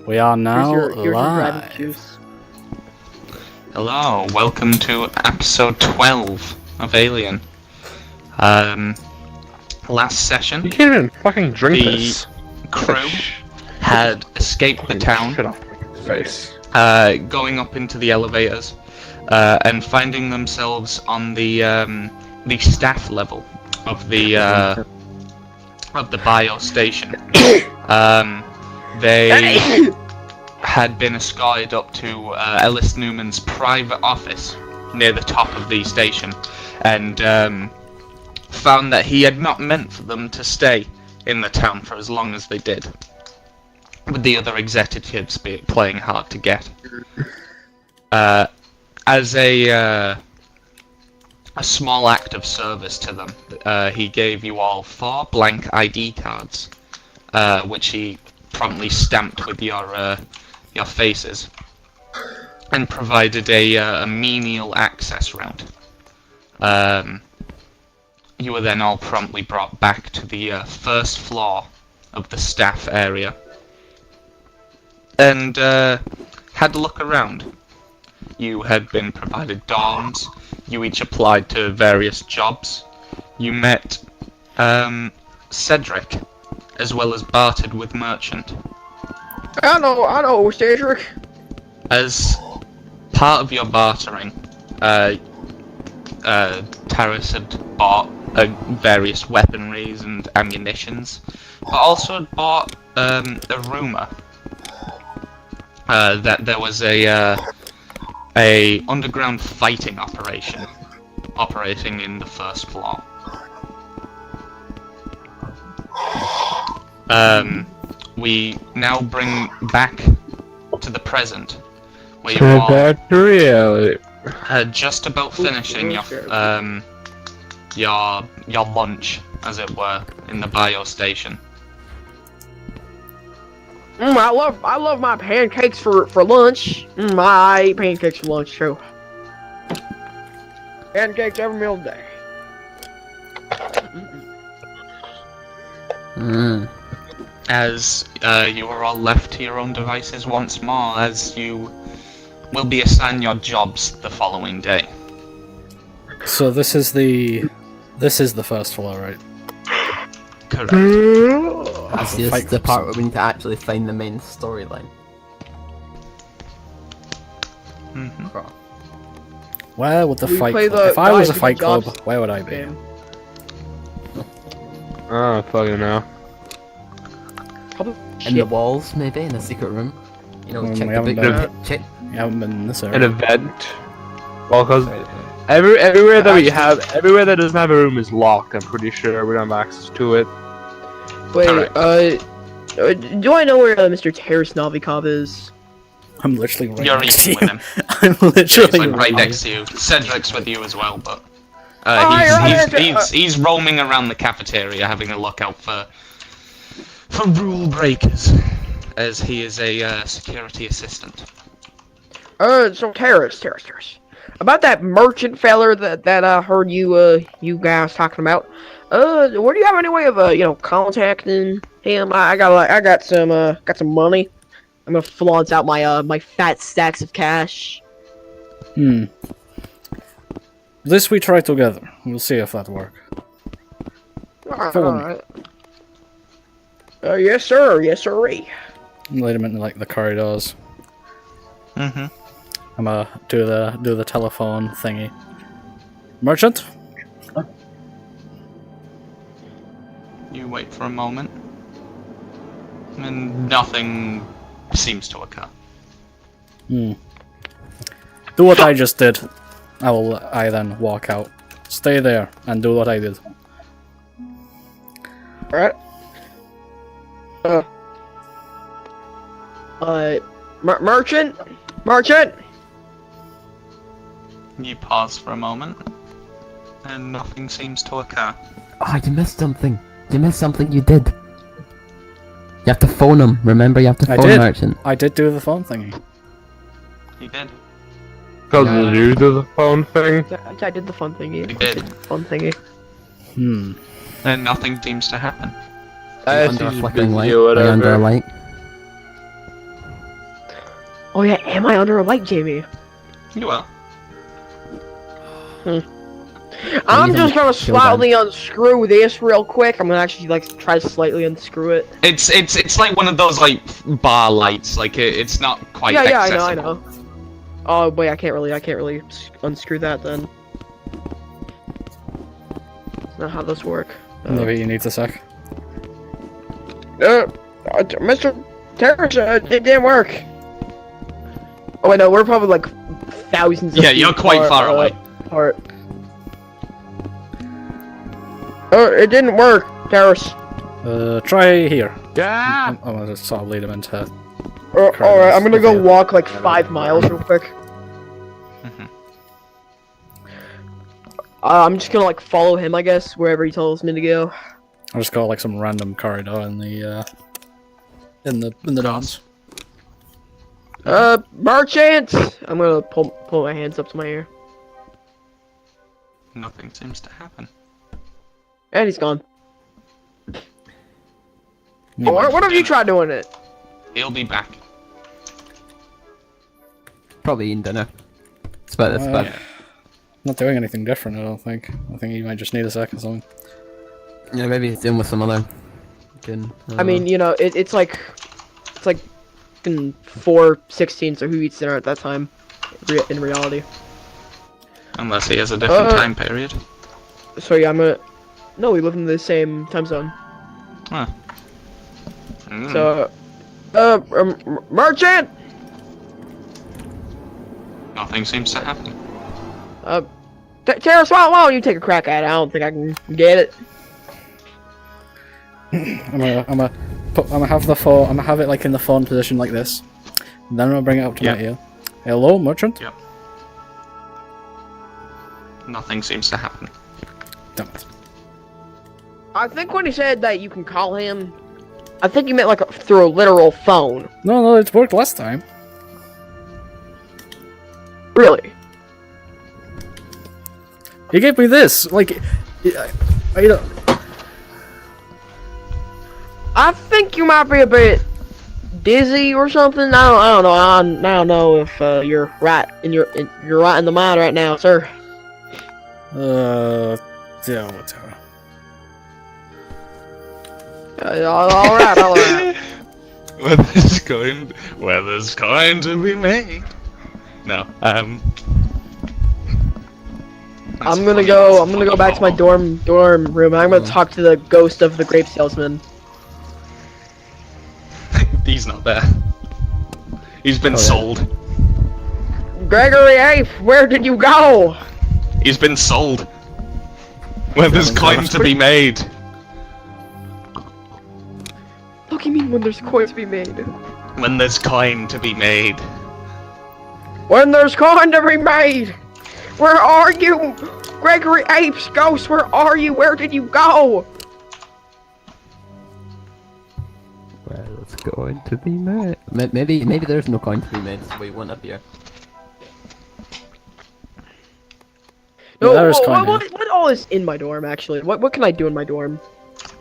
We are now Here's your driving live. juice. Hello, welcome to episode 12 of Alien. Last session, You can't even fucking drink the this. crew had escaped the town, Shut off my face. going up into the elevators, and finding themselves on the staff level of the bio station. They had been escorted up to Ellis Newman's private office near the top of the station, and found that he had not meant for them to stay in the town for as long as they did, with the other executives playing hard to get. As a small act of service to them, he gave you all 4 blank ID cards, which he promptly stamped with your faces, and provided a menial access route. You were then all promptly brought back to the first floor of the staff area, and had a look around. You had been provided dorms. You each applied to various jobs. You met Cedric, as well as bartered with Merchant. I know, Cedric. As part of your bartering, Taris had bought various weaponries and ammunitions, but also had bought a rumor that there was a underground fighting operation operating in the first floor. We now bring back to the present, where you all Back to reality. just about finishing your lunch, as it were, in the bio station. I love my pancakes for lunch. I eat pancakes for lunch too. Pancakes every meal of the day. As you are all left to your own devices once more, as you will be assigned your jobs the following day. So this is the first floor, right? Correct. That's just the part where we need to actually find the main storyline. Mm-hmm. Where would the We fight play club? the If I was a guys fight with club, jobs where would I be? game. Oh, fucking now. Probably In the walls, maybe, in a secret room. You know, We check the haven't book. done Check. You haven't been in this An area. event. Well, cause everywhere that doesn't have a room is locked. I'm pretty sure we don't have access to it. Wait, Correct. do I know where Mr. Terrace Novikov is? I'm literally right You're next to eating you. with him. I'm He's literally like right next to you. Cedric's with you as well, but you're he's roaming around the cafeteria having a look out for rule breakers, as he is a security assistant. So Terrace. About that merchant feller that I heard you guys talking about. Where do you have any way of contacting him? I got some money. I'm gonna flaunt out my fat stacks of cash. This we try together. We'll see if that works. Follow me. Alright. Yes sir, Lead him into like the corridors. Mm-hmm. I'm gonna do the telephone thingy. Merchant? You wait for a moment, and nothing seems to occur. Do what I just did. I then walk out. Stay there and do what I did. Alright. Merchant. You pause for a moment, and nothing seems to occur. Oh, you missed something. You did. You have to phone him. Remember, you have to I phone did. Merchant. I did do the phone thingy. You did. Cause you do the phone thing. I did the fun thingy. You did. Fun thingy. And nothing seems to happen. Under a she's flickering busy light. or Are you under a whatever. light? Oh yeah, am I under a light, Jamie? You are. I'm just gonna slightly unscrew this real quick. I'm gonna actually like try to slightly unscrew it. It's like one of those like bar lights. Like it's not quite. Yeah, accessible. I know. Oh wait, I can't really unscrew that then. That's not how those work. Maybe you need a sec. Mr. Terrace, it didn't work. Oh wait, no, we're probably like thousands of Yeah, feet you're quite far away. apart. It didn't work, Terrace. Try here. Yeah. I'm gonna sort of lead him into. Alright, I'm gonna go walk like 5 miles real quick. I'm just gonna like follow him, I guess, wherever he tells me to go. I just got like some random corridor in the dance. Merchant! I'm gonna pull my hands up to my ear. Nothing seems to happen. And he's gone. What have you tried doing it? He'll be back. Probably eating dinner. It's about this bad. Not doing anything different, I don't think. I think you might just need a sec or something. Yeah, maybe he's dealing with some other. I mean, you know, it's like 4:16, so who eats dinner at that time? In reality. Unless he has a different time period. So yeah, no, we live in the same time zone. Huh. So, merchant! Nothing seems to happen. Terrace, why don't you take a crack at it? I don't think I can get it. I'm gonna have the phone. I'm gonna have it like in the phone position like this. And then I'm gonna bring it up to my ear. Hello, merchant. Yep. Nothing seems to happen. Damn it. I think when he said that you can call him, I think you meant like through a literal phone. No, it worked last time. Really? He gave me this. Like, I don't. I think you might be a bit dizzy or something. I don't know. I don't know if you're right you're right in the mind right now, sir. All right. Weather's going to be May. No, I'm gonna go back to my dorm room. I'm gonna talk to the ghost of the grape salesman. He's not there. He's been sold. Gregory Ape, where did you go? He's been sold. Weather's going to be made. What do you mean when there's coin to be made? When there's coin to be made. When there's coin to be made! Where are you? Gregory Ape's ghost, where are you? Where did you go? Well, it's going to be made. Maybe there's no coin to be made, so we won't appear. No, there's what all is in my dorm actually? What can I do in my dorm?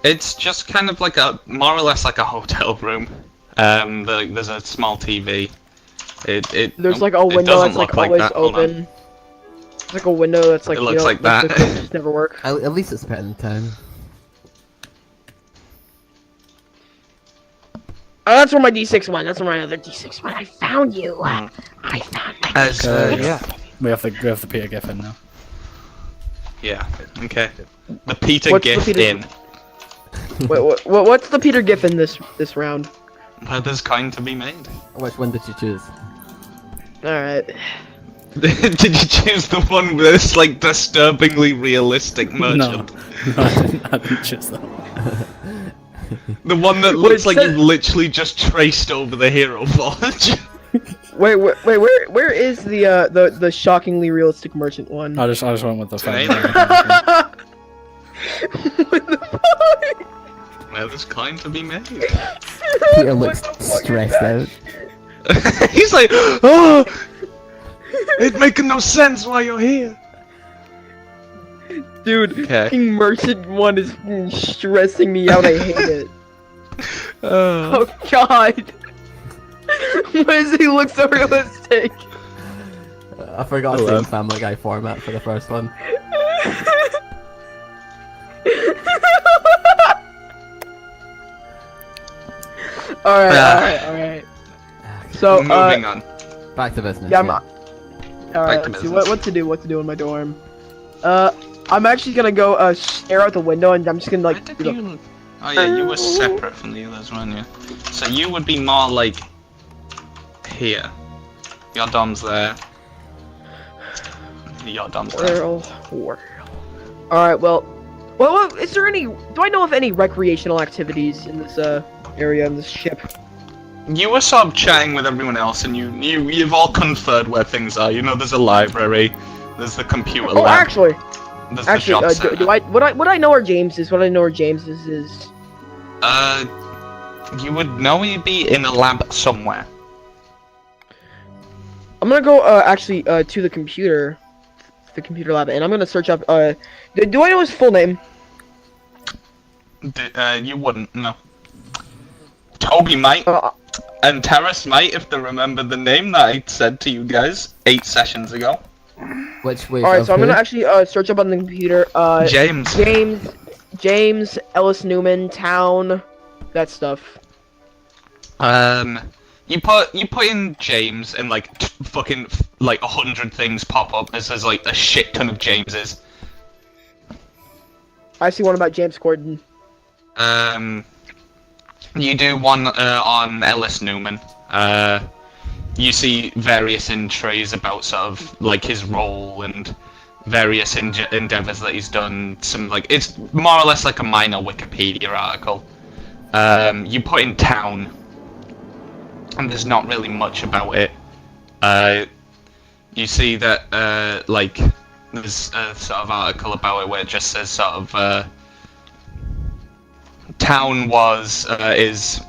It's just kind of like more or less like a hotel room. There's a small TV. There's like a window that's like always open. There's like a window that's like, it looks like that. Just never work. At least it's better than time. Oh, that's where my D6 went. That's where my other D6 went. I found you. I found my Yeah. We have the Peter Giffen now. Yeah. Okay. The Peter What's the gift Peter- in. Wait, what's the Peter Giffen this round? Weather's going to be made. Which one did you choose? Alright. Did you choose the one with this like disturbingly realistic merchant? No, I didn't choose that. The one that looks like said- you literally just traced over the hero forge. Wait, where is the shockingly realistic merchant one? I just went with the Today, fan. What the fuck? Weather's going to be made. Peter looks stressed out. He's like, oh, it's making no sense why you're here. Dude, Okay. fucking merchant one is stressing me out. I hate it. Oh god. Why does he look so realistic? I forgot Hello. the Family Guy format for the first one. Alright. So, Moving on. Back to business. yeah, yeah. alright, to let's see, business. what to do in my dorm. I'm actually gonna go, stare out the window, and I'm just gonna, Where like, did you... Oh yeah, you were separate from the others, weren't you? So you would be more like... here. Your dom's there. Your dom's there. Alright, well, is there any, do I know of any recreational activities in this, area, in this ship? You were sort of chatting with everyone else, and you've all conferred where things are. You know, there's a library, there's the computer Oh, lab, actually, there's the job center. what I know where James is, is... You would know he'd be in a lab somewhere. I'm gonna go, actually, to the computer lab, and I'm gonna search up, do I know his full name? You wouldn't, no. Toby might, and Terrace might, if they remember the name that I said to you guys 8 sessions ago. Which way? Alright, so I'm gonna actually, search up on the computer, James. James, Ellis Newman, town, that stuff. You put in James, and like fucking like 100 things pop up. It says like a shit ton of Jameses. I see one about James Corden. You do one on Ellis Newman. You see various entries about sort of like his role and various endeavors that he's done. Some like it's more or less like a minor Wikipedia article. You put in town, and there's not really much about it. You see that like there's a sort of article about it where it just says sort of town is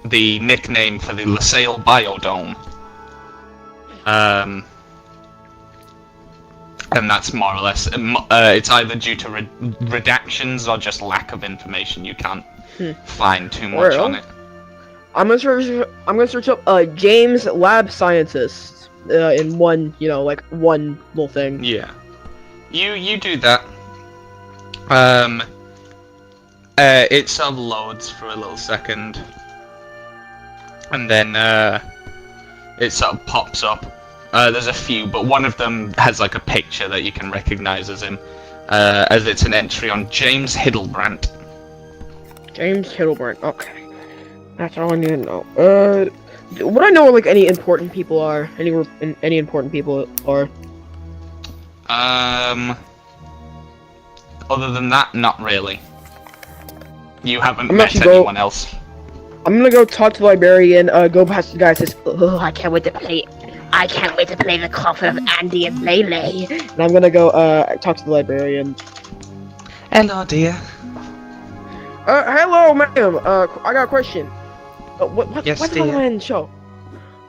the nickname for the LaSalle Biodome. And that's more or less it's either due to redactions or just lack of information. You can't find too much on it. I'm gonna search up James Lab Scientist in one, like one little thing. Yeah, you do that. It sort of loads for a little second, and then it sort of pops up. There's a few, but one of them has like a picture that you can recognize as him, as it's an entry on James Hildebrandt. James Hildebrandt. Okay. That's all I need to know. Would I know where like any important people are? Any important people are? Other than that, not really. You haven't I'm met actually anyone else. I'm gonna go talk to the librarian. Go past the guy and says, "Oh, I can't wait to play the coffin of Andy and Lele." And I'm gonna go talk to the librarian. Hello, dear. Hello, ma'am. I got a question. Yes, what's dear. going on in the show?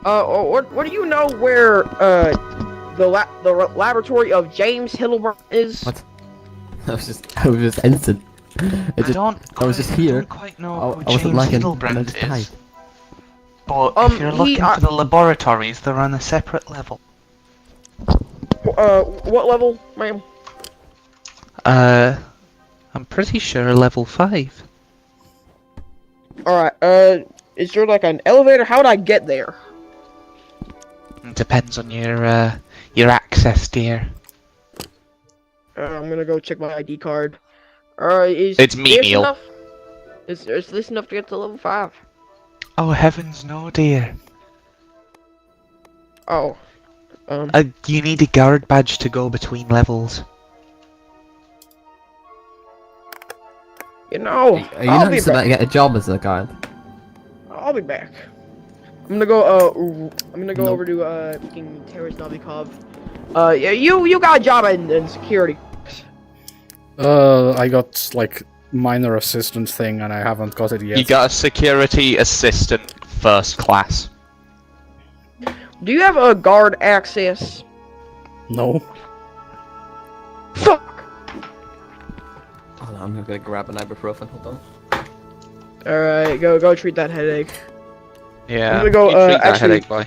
What do you know where the laboratory of James Hildebrandt is? What? I was just instant. I was just here. I don't quite know who I wasn't James looking, and I Hildebrandt just died. is. But if you're he- looking for the laboratories, they're on a separate level. What level, ma'am? I'm pretty sure level 5. Alright, is there like an elevator? How would I get there? It depends on your access, dear. I'm gonna go check my ID card. Is It's this menial. enough? Is this enough to get to level 5? Oh heavens, no, dear. Oh. You need a guard badge to go between levels. You know, Are you I'll not be just about back. to get a job as a guard? I'll be back. I'm gonna go, Nope. over to, fucking Terrace Novikov. Yeah, you got a job in security. I got like minor assistant thing and I haven't got it yet. You got a security assistant first class. Do you have a guard access? No. Fuck! Hold on, I'm gonna grab an ibuprofen. Hold on. Alright, go treat that headache. Yeah. I'm gonna go, you treat that actually- headache, boy.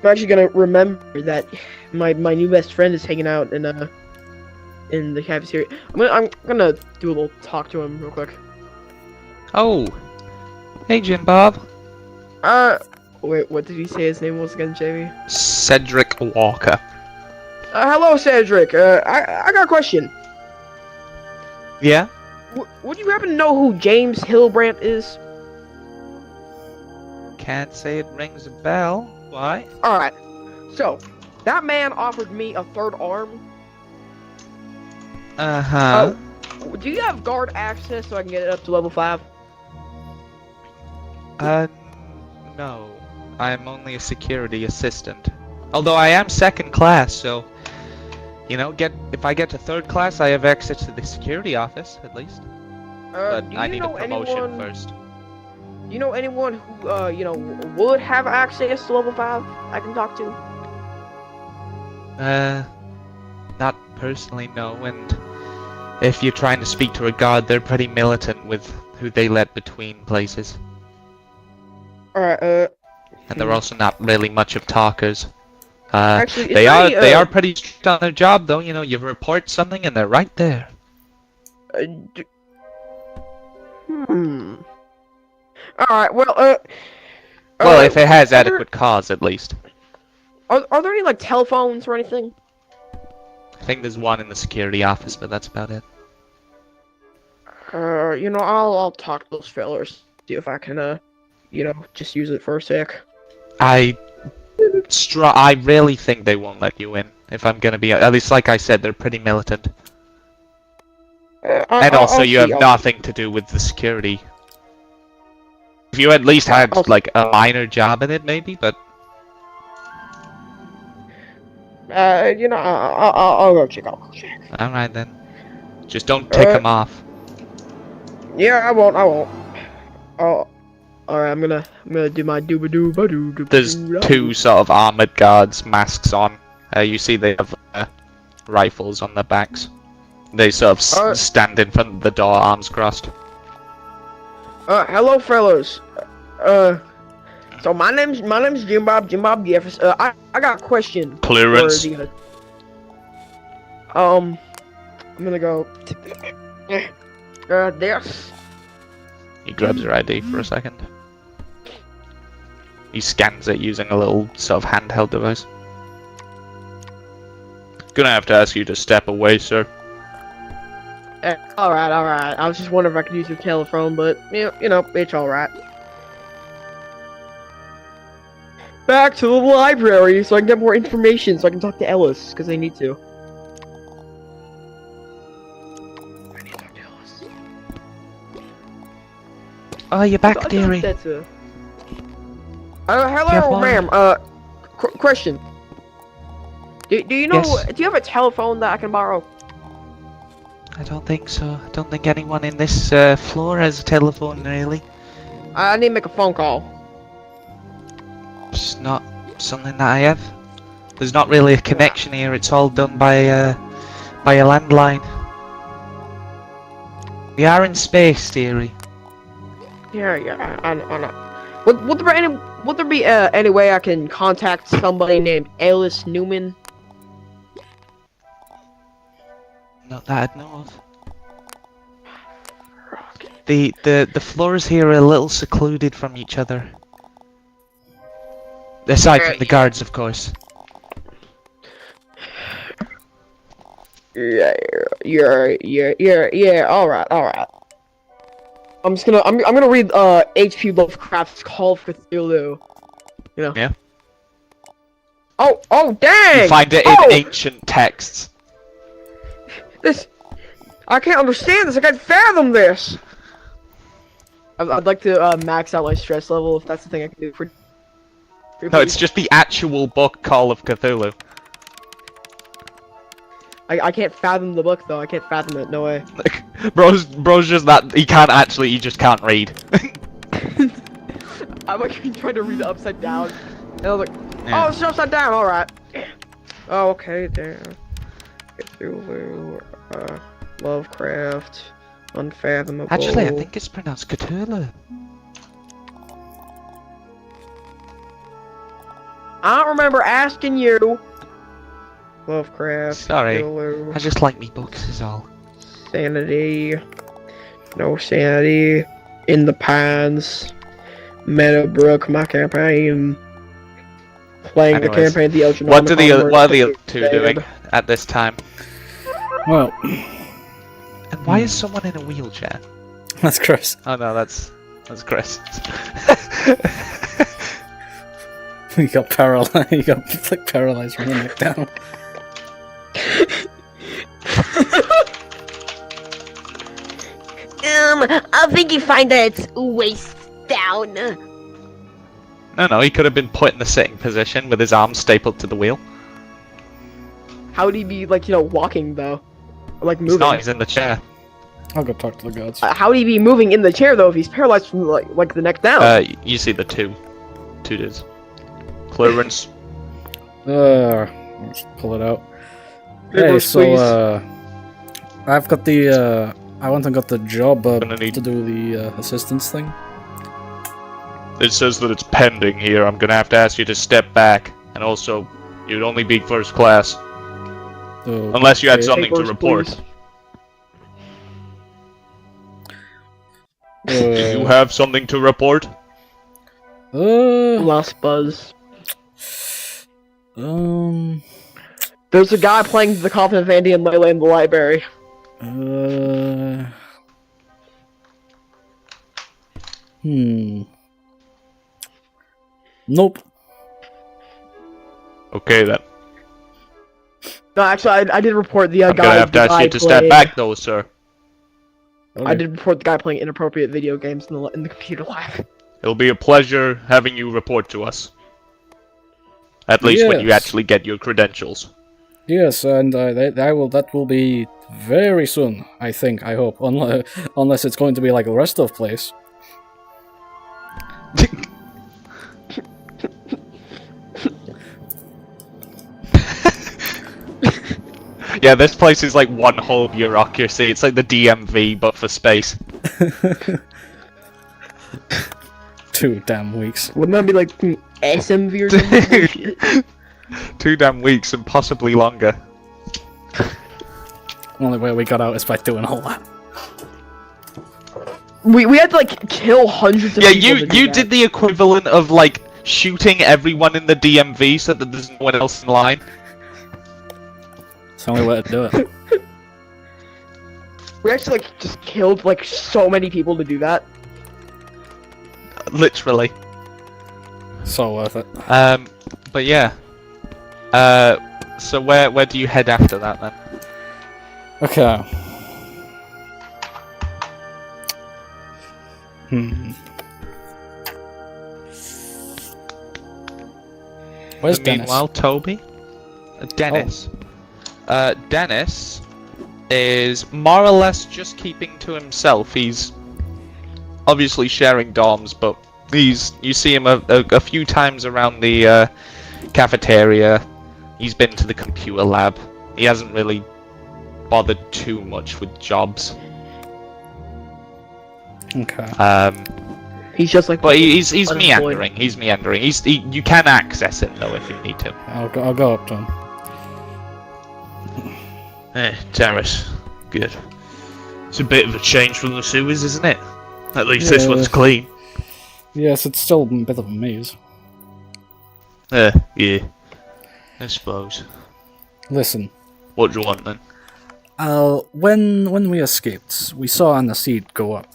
I'm actually gonna remember that my new best friend is hanging out in the cafeteria. I'm gonna do a little talk to him real quick. Oh. Hey, Jim Bob. Wait, what did he say his name was again, Jamie? Cedric Walker. Hello, Cedric. I got a question. Yeah? Would you happen to know who James Hillbrandt is? Can't say it rings a bell. Why? Alright. So, that man offered me a third arm. Uh-huh. Do you have guard access so I can get it up to level 5? No. I am only a security assistant. Although I am second class, so... You know, if I get to third class, I have access to the security office, at least. But Do I you need a know promotion anyone, first. Do you know anyone who, would have access to level 5 I can talk to? Not personally, no, and... If you're trying to speak to a guard, they're pretty militant with who they let between places. Alright, And they're also not really much of talkers. actually, is They there are any, they are pretty strict on their job, though. You know, you report something and they're right there. Alright, well, Well, if it has are there- adequate cause, at least. Are there any, like, telephones or anything? I think there's one in the security office, but that's about it. I'll talk to those fellers, see if I can, just use it for a sec. I really think they won't let you in. If I'm gonna be, at least like I said, they're pretty militant. And also, you have nothing to do with the security. If you at least had like a minor job in it, maybe, but I'll go check. all right then. Just don't tick them off. Yeah, I won't. Oh, alright. I'm gonna do my dooba dooba doo. There's two sort of armored guards, masks on. You see they have rifles on their backs. They sort of stand in front of the door, arms crossed. Hello, fellas. So my name's Jim Bob Jefferson. I got a question. Clearance. I'm gonna go. This. He grabs your ID for a second. He scans it using a little sort of handheld device. Gonna have to ask you to step away, sir. Alright. I was just wondering if I could use your telephone, but it's alright. Back to the library so I can get more information so I can talk to Ellis, because I need to. I need to talk to Ellis. Oh, you're back, dearie. Hello, ma'am. Question. Do you know? Yes. Do you have a telephone that I can borrow? I don't think so. I don't think anyone in this floor has a telephone, really. I need to make a phone call. It's not something that I have. There's not really a connection here. It's all done by a landline. We are in space, dearie. Yeah, I know. Would there be any way I can contact somebody named Ellis Newman? Not that I know of. The floors here are a little secluded from each other. Aside from the guards, of course. Yeah. All right. I'm gonna read H.P. Lovecraft's Call of Cthulhu. You know. Yeah. Oh, dang! You find it in ancient texts. I can't understand this. I can't fathom this. I'd like to max out my stress level if that's the thing I can do for. No, it's just the actual book Call of Cthulhu. I can't fathom the book though. I can't fathom it. No way. Bro's just that he just can't read. I'm like trying to read it upside down, and I was like, Yeah. oh, it's upside down. All right. Oh, okay. Damn. Cthulhu, Lovecraft, Unfathomable. Actually, I think it's pronounced Cthulhu. I don't remember asking you. Lovecraft. Sorry. Cthulhu, I just like me books, is all. sanity. No sanity. In the Pines. Meadowbrook, my campaign. Playing the Anyways, campaign of the Ocean. What are the other two doing at this time? Well, And why is someone in a wheelchair? that's Chris. Oh no, that's Chris. He got paralyzed. He got like paralyzed from the neck down. I think you find that it's waist down. No, he could have been put in the sitting position with his arms stapled to the wheel. How would he be, like, walking, though? Or, like, He's moving? not, he's in the chair. I'll go talk to the gods. How would he be moving in the chair, though, if he's paralyzed from, like the neck down? You see the two dudes. Clearance. Let's pull it out. Hey, Papers, so, please. I've got the, I went and got the job, Gonna need- to do the, assistance thing. It says that it's pending here. I'm gonna have to ask you to step back, and also, you'd only be first class. So, Unless you had okay. something to Papers, report. please. Do you have something to report? Lost Buzz. There's a guy playing the Coffin of Andy and Layla in the library. Nope. Okay then. No, actually, I did report the I'm guy. gonna have to the ask guy you to step playing- back though, sir. I did report the guy playing inappropriate video games in the computer lab. It'll be a pleasure having you report to us. At least when you Yes. actually get your credentials. Yes, and that will be very soon, I think, I hope. Unless it's going to be like the rest of place. Yeah, this place is like one whole bureaucracy. It's like the DMV, but for space. 2 damn weeks. Wouldn't that be like SMV or something? 2 damn weeks and possibly longer. Only way we got out is by doing all that. we had to like kill hundreds of Yeah, people. to do you that. did the equivalent of like shooting everyone in the DMV so that there's no one else in line. It's the only way to do it. We actually like just killed like so many people to do that. Literally. So worth it. But yeah. So where do you head after that then? Okay. Where's Dennis? Meanwhile, Toby? Dennis. Dennis is more or less just keeping to himself. He's obviously sharing dorms, but you see him a few times around the cafeteria. He's been to the computer lab. He hasn't really bothered too much with jobs. Okay. He's just like. But he's unemployed. meandering. He's meandering. You can access him though if you need to. I'll go up to him. Terrace. Good. It's a bit of a change from the sewers, isn't it? At least this Yeah. one's clean. Yes, it's still a bit of a maze. Yeah. I suppose. Listen. What do you want then? When we escaped, we saw Anna Seed go up.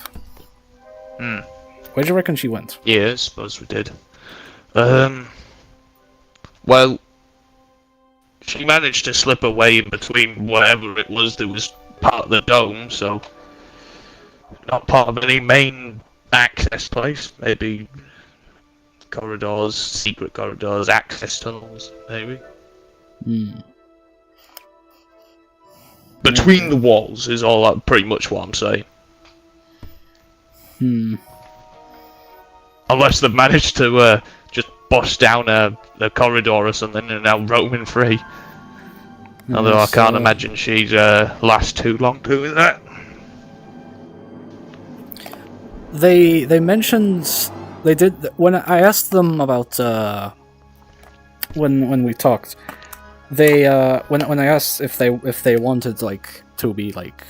Where do you reckon she went? Yeah, I suppose we did. Well, she managed to slip away in between whatever it was that was part of the dome, so not part of any main access place. Maybe corridors, secret corridors, access tunnels, maybe. Between the walls is all pretty much what I'm saying. Unless they've managed to just bust down a corridor or something and now roaming free. Although I can't imagine she'd last too long doing that. They mentioned they did when I asked them about when we talked, they when I asked if they wanted like to be like,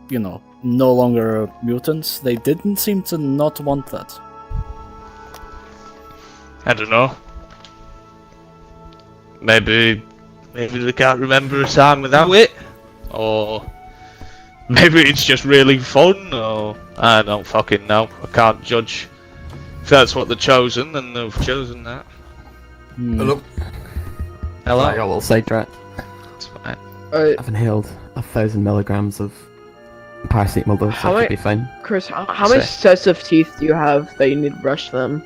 you know, no longer mutants, they didn't seem to not want that. I don't know. Maybe they can't remember a time without it, or maybe it's just really fun, or I don't fucking know. I can't judge. If that's what they've chosen, then they've chosen that. Hello. Hello. Sorry, a little sidetrack. It's fine. I've inhaled 1,000 milligrams of paracetamol dose, How so I I- should be fine. Chris, how many sets of teeth do you have that you need to brush them?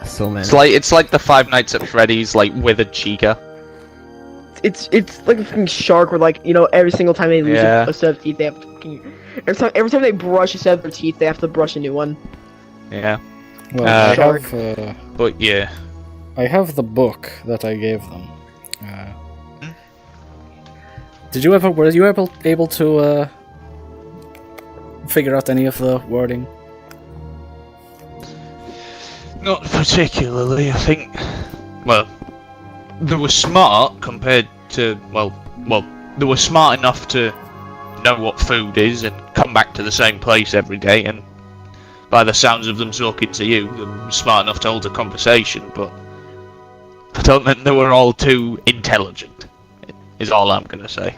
So many. It's like the Five Nights at Freddy's, like with a chica. It's like a fucking shark where, like, you know, every single time they lose Yeah. a set of teeth, they have to fucking... Every time they brush a set of their teeth, they have to brush a new one. Yeah. Well, But yeah. I have the book that I gave them. Were you able to figure out any of the wording? Not particularly, I think. Well, they were smart compared to, well, they were smart enough to know what food is and come back to the same place every day, and by the sounds of them talking to you, they're smart enough to hold a conversation, but I don't think they were all too intelligent, is all I'm gonna say.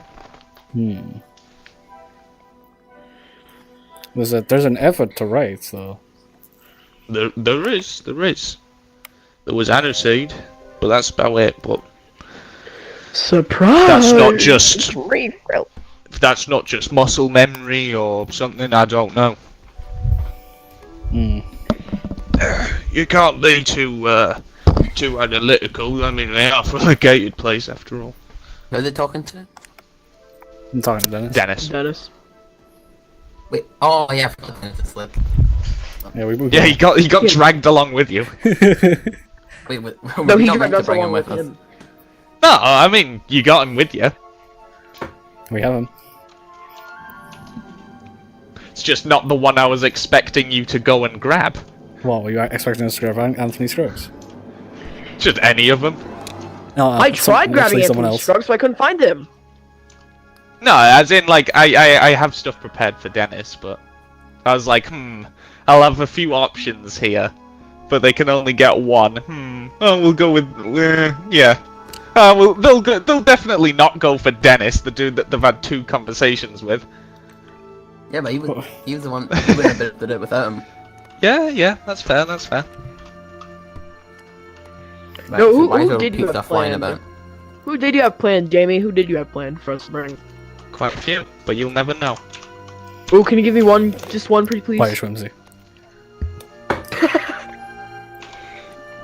There's an effort to write, though. There is. There was aniseed, but that's about it, but Surprise! that's not just... Refill. If that's not just muscle memory or something, I don't know. You can't be too analytical. I mean, they are from a gated place after all. Who are they talking to? I'm talking to Dennis. Dennis. Wait, oh yeah, I forgot to slip. Yeah, he got dragged along with you. Wait, No, he not dragged meant to us bring him along with with us. him. No, I mean, you got him with you. We have him. It's just not the one I was expecting you to go and grab. Well, were you expecting us to grab Anthony Scruggs? Just any of them. No, I tried grabbing someone Anthony else. Scruggs, but I couldn't find him. No, as in, like, I have stuff prepared for Dennis, but I was like, I'll have a few options here, but they can only get one. Oh, we'll go with, yeah. Well, they'll definitely not go for Dennis, the dude that they've had 2 conversations with. Yeah, but he was the one who wouldn't have did it without him. Yeah, that's fair. Right, No, so who why is there did you pizza have flying planned? about? Who did you have planned, Jamie? Who did you have planned for us to bring? Quite a few, but you'll never know. Oh, can you give me just one, pretty please? Why Whimsy?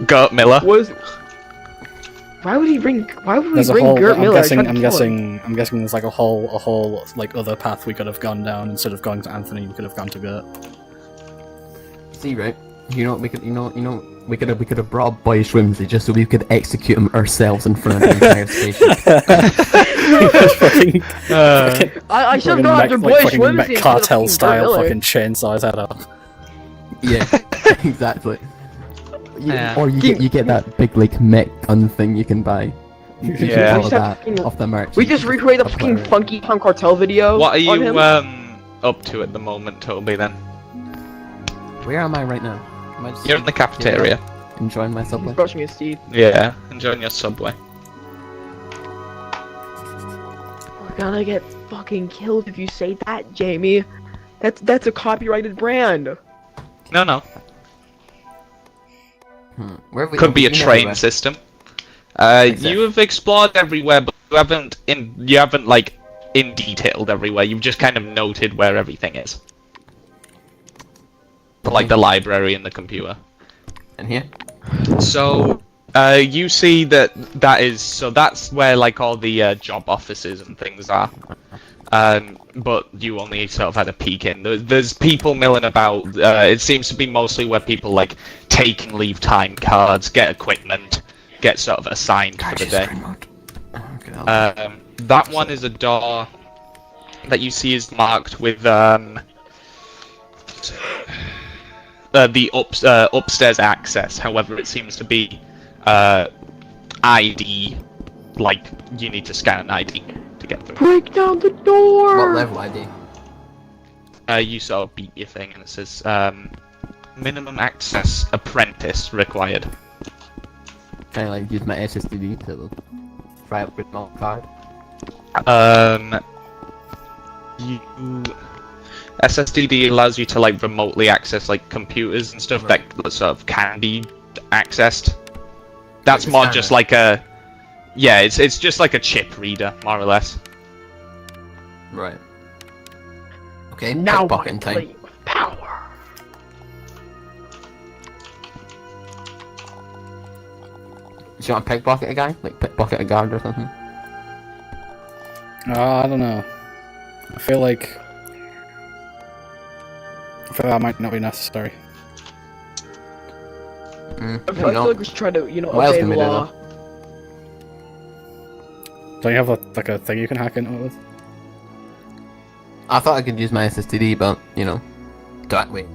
Gert Miller. Why would we bring There's a Gert whole. Miller? I tried I'm to kill him. guessing there's like a whole like other path we could have gone down. Instead of going to Anthony, we could have gone to Gert. See, right? You know, we could have brought Boy Swimsy just so we could execute him ourselves in front of the entire station. I should have gone after Boy Swimsy. Cartel style fucking chainsaw his head off. Yeah, exactly. Yeah. Or you get that big like mech gun thing you can buy. You can Yeah. all We of just that have to- off the merch. We just recreate the fucking Funky Town Cartel video. What are on you him. up to at the moment, Toby? Then Where am I right now? Am I just you're in the cafeteria. enjoying my He's subway? brushing his teeth. Yeah, enjoying your subway. We're gonna get fucking killed if you say that, Jamie. That's a copyrighted brand. No. Where have we Could be a been train everywhere? system. Exactly. You have explored everywhere, but you haven't like in detailed everywhere. You've just kind of noted where everything is. Like the library and the computer. In here? So, you see that's where like all the job offices and things are. But you only sort of had a peek in. There's people milling about. It seems to be mostly where people like take and leave time cards, get equipment, get sort of assigned for the day. That one is a door that you see is marked with the upstairs access. However, it seems to be ID, like you need to scan an ID to get through. Break down the door. What level ID? You sort of beat your thing, and it says minimum access apprentice required. Can I like use my SSD to fry up with my card? You SSDD allows you to like remotely access like computers and stuff that sort of can be accessed. That's Like a more scanner. just like a it's just like a chip reader, more or less. Right. Okay, Now pickpocketing time. play with power. Do you want to pickpocket a guy? Like pickpocket a guard or something? I don't know. I feel like that might not be necessary. I feel like we should try to, What else obey can the we do, law. Don't you have a thing you can hack into it with? I thought I could use my SSD, but do I? Wait.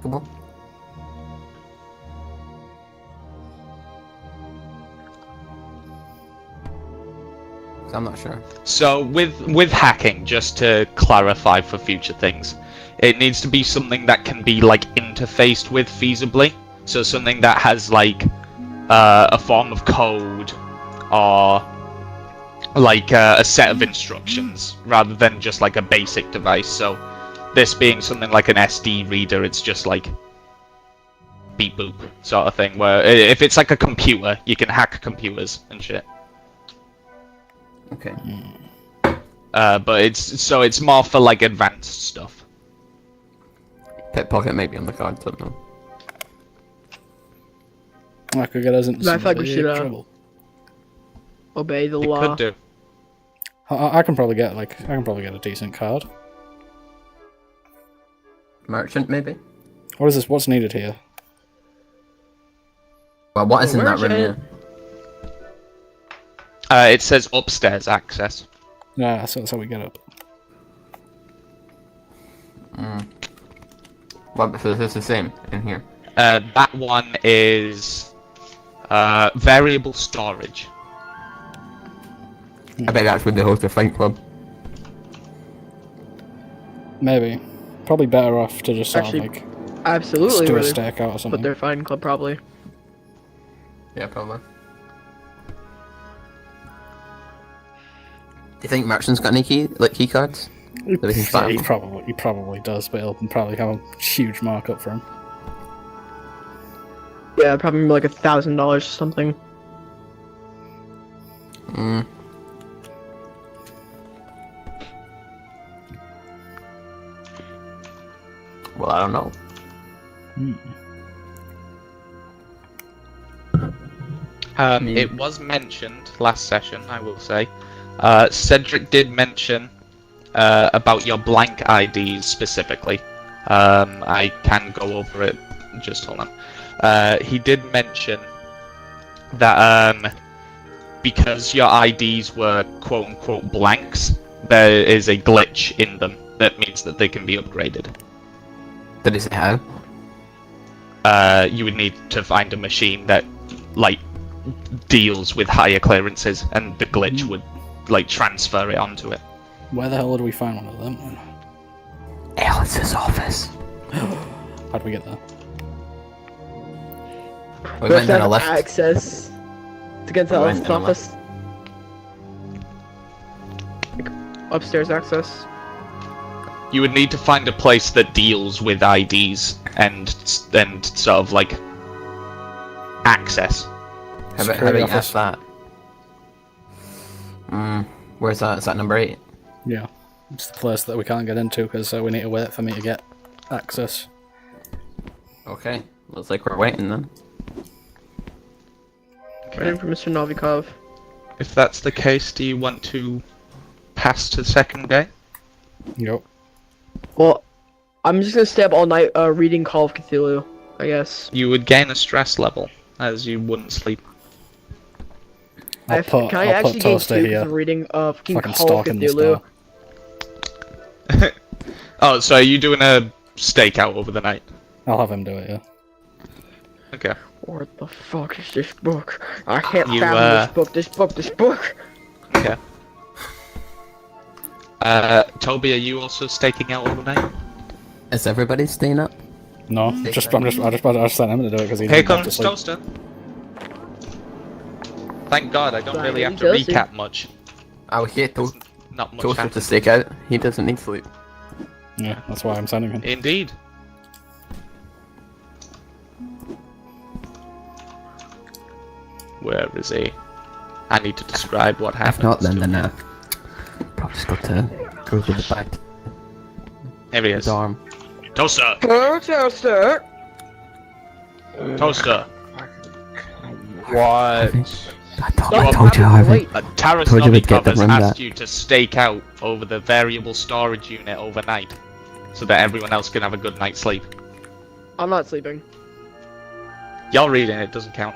Come on. So I'm not sure. So with hacking, just to clarify for future things, it needs to be something that can be like interfaced with feasibly. So something that has like a form of code or like a set of instructions rather than just like a basic device. So this being something like an SD reader, it's just like beep boop sort of thing. Where if it's like a computer, you can hack computers and shit. Okay. But it's more for like advanced stuff. Pickpocket maybe on the card, don't know. That could get us into I some feel like we big should, trouble. Obey the You law. could do. I can probably get a decent card. Merchant maybe? What is this? What's needed here? Well, what is in that room? Merchant. It says upstairs access. Yeah, that's how we get up. What if it's the same in here? That one is variable storage. I bet that's where they host a fight club. Maybe. Probably better off to just sort Actually, of like Absolutely. do a Where they stack out or put something. their fighting club, probably. Yeah, probably. Do you think Merchant's got any key cards? That we can Yeah, spam? he probably does, but he'll probably have a huge markup for him. Yeah, probably like $1,000 or something. Well, I don't know. It was mentioned last session, I will say. Cedric did mention about your blank IDs specifically. I can go over it. Just hold on. He did mention that because your IDs were quote-unquote blanks, there is a glitch in them that means that they can be upgraded. Did he say how? You would need to find a machine that like deals with higher clearances, and the glitch would like transfer it onto it. Where the hell did we find one of them then? Alice's office. How'd we get there? We went down a have lift. access to get to We went Alice's down a office. Like, upstairs access. You would need to find a place that deals with IDs and sort of like access. How about Security you office. ask that? Where's that? Is that number 8? Yeah, it's the place that we can't get into because we need to wait for me to get access. Okay. Looks like we're waiting then. Waiting for Mr. Novikov. If that's the case, do you want to pass to the second day? Yep. Well, I'm just gonna stay up all night reading Call of Cthulhu, I guess. You would gain a stress level as you wouldn't sleep. I'll put actually gain Toaster 2 here. for reading fucking Fucking Call of stalking this Cthulhu? now. Oh, so are you doing a stakeout over the night? I'll have him do it, yeah. Okay. What the fuck is this book? I can't You, fathom this book. Okay. Toby, are you also staking out overnight? Is everybody staying up? No, I just sent him to do it because he's Here about to comes sleep. Toaster. Thank God, I don't Fine, really have to Toasty. recap much. Oh, here, Not much Toaster to happens. stake out. He doesn't need sleep. Yeah, that's why I'm sending him. Indeed. Where is he? I need to describe what happened. If not, then probably just go to the back. Here he His is. arm. Toaster! Hello, Toaster. Toaster! What? I told you, Harvey. Taras Told you we'd get Novikov has them asked that. you to stake out over the variable storage unit overnight, so that everyone else can have a good night's sleep. I'm not sleeping. Y'all reading it doesn't count.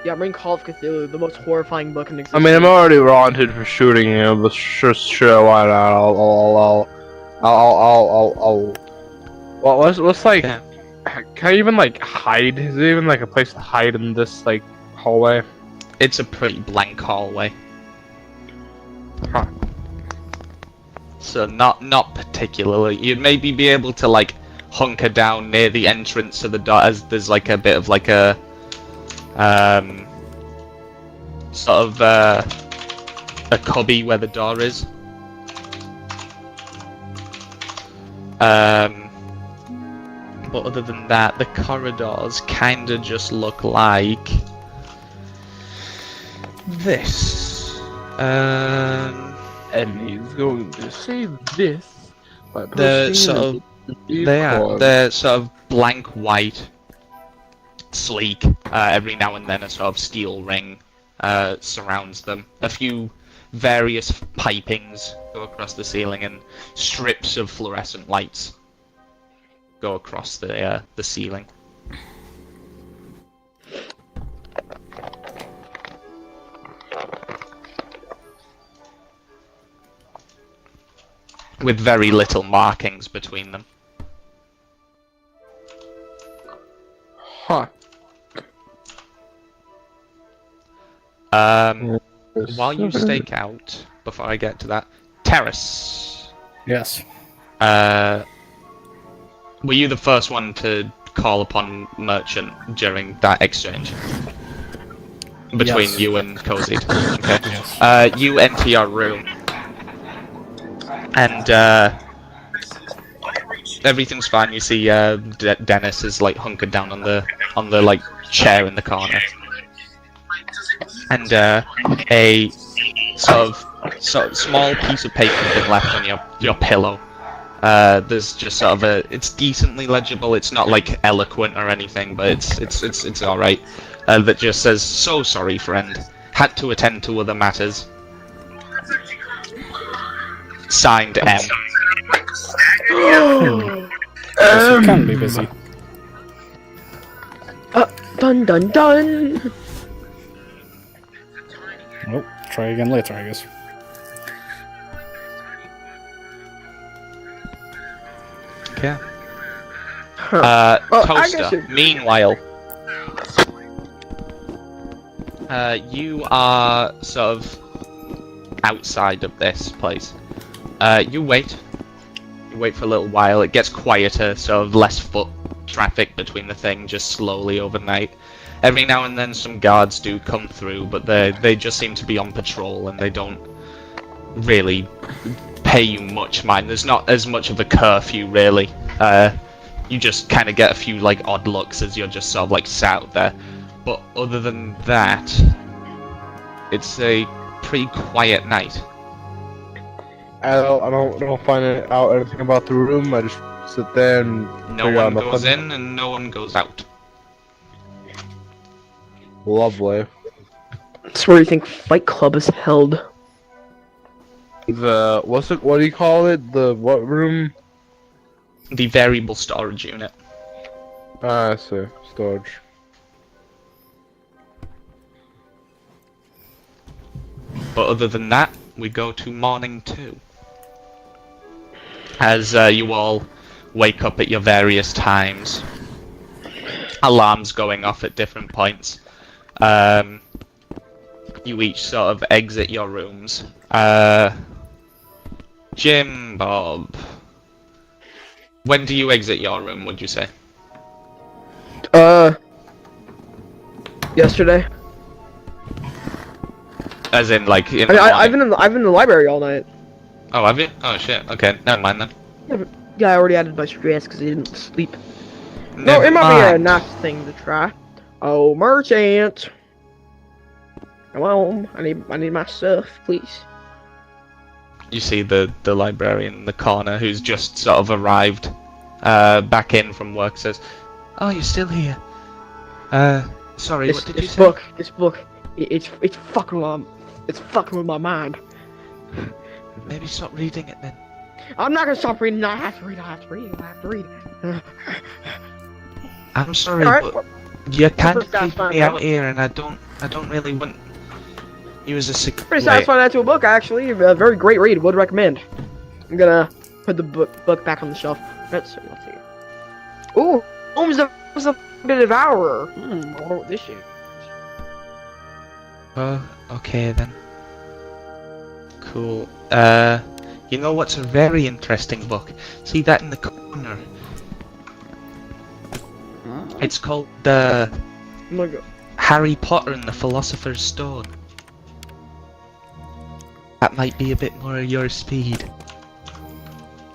Yeah, I'm reading Call of Cthulhu, the most horrifying book in I existence. mean, I'm already wanted for shooting you, but sure, why not? Well, what's like? Yeah. Can I even like hide? Is there even like a place to hide in this like hallway? It's a pretty blank hallway. Huh. So not particularly. You'd maybe be able to like hunker down near the entrance to the door, as there's like a bit of like a sort of a cubby where the door is. But other than that, the corridors kinda just look like this. And he's going to say this. By They're pushing sort of the they're sort of blank white, sleek. Every now and then a sort of steel ring surrounds them. A few various pipings go across the ceiling, and strips of fluorescent lights go across the ceiling. With very little markings between them. Huh. While you stake out, before I get to that, Terrace, Yes. were you the first one to call upon Merchant during that exchange? Between Yes. you and Cozy? Okay. Yes. You enter your room, and everything's fine. You see Dennis is like hunkered down on the like chair in the corner. And a sort of small piece of paper has been left on your pillow. There's just sort of it's decently legible. It's not like eloquent or anything, but it's all right. That just says, "So sorry, friend. Had to attend to other matters." Signed M. It can be busy. Dun dun dun. Oh, try again later, I guess. Yeah. Huh. I guess Toaster. it- Meanwhile, you are sort of outside of this place. You wait. You wait for a little while. It gets quieter, sort of less foot traffic between the thing, just slowly overnight. Every now and then some guards do come through, but they just seem to be on patrol and they don't really pay you much mind. There's not as much of a curfew, really. You just kind of get a few like odd looks as you're just sort of like sat out there. But other than that, it's a pretty quiet night. I don't find out anything about the room. I just sit there and No figure out one goes nothing. in and no one goes out. Lovely. That's where you think Fight Club is held. The what's it? What do you call it? The what room? The variable storage unit. Ah, I see. Storage. But other than that, we go to morning 2. As you all wake up at your various times. alarms going off at different points. You each sort of exit your rooms. Jim, Bob, when do you exit your room, would you say? Yesterday. As in, like, in I mean, the I've morning? been in the library all night. Oh, have you? Oh, shit. Okay, never mind then. Yeah, I already added my stress because I didn't sleep. No, Never it might be a mind. nice thing to try. Oh, merchant. Come on, I need my stuff, please. You see the librarian in the corner who's just sort of arrived back in from work says, "Oh, you're still here. Sorry, what did you say?" This book, it's fucking with my mind. Maybe stop reading it then. I'm not gonna stop reading. I have to read. I'm sorry, Alright, but you're kind of First guy's creeping fine, me out right? here, and I don't really want you as a Pretty satisfying into a book, actually. A very great read. Would recommend. I'm gonna put the book back on the shelf. Let's see. Ooh, Holmes the Devourer. I wonder what this shit. Okay then. Cool. You know what's a very interesting book? See that in the corner? It's called I'm gonna go. Harry Potter and the Philosopher's Stone. That might be a bit more your speed.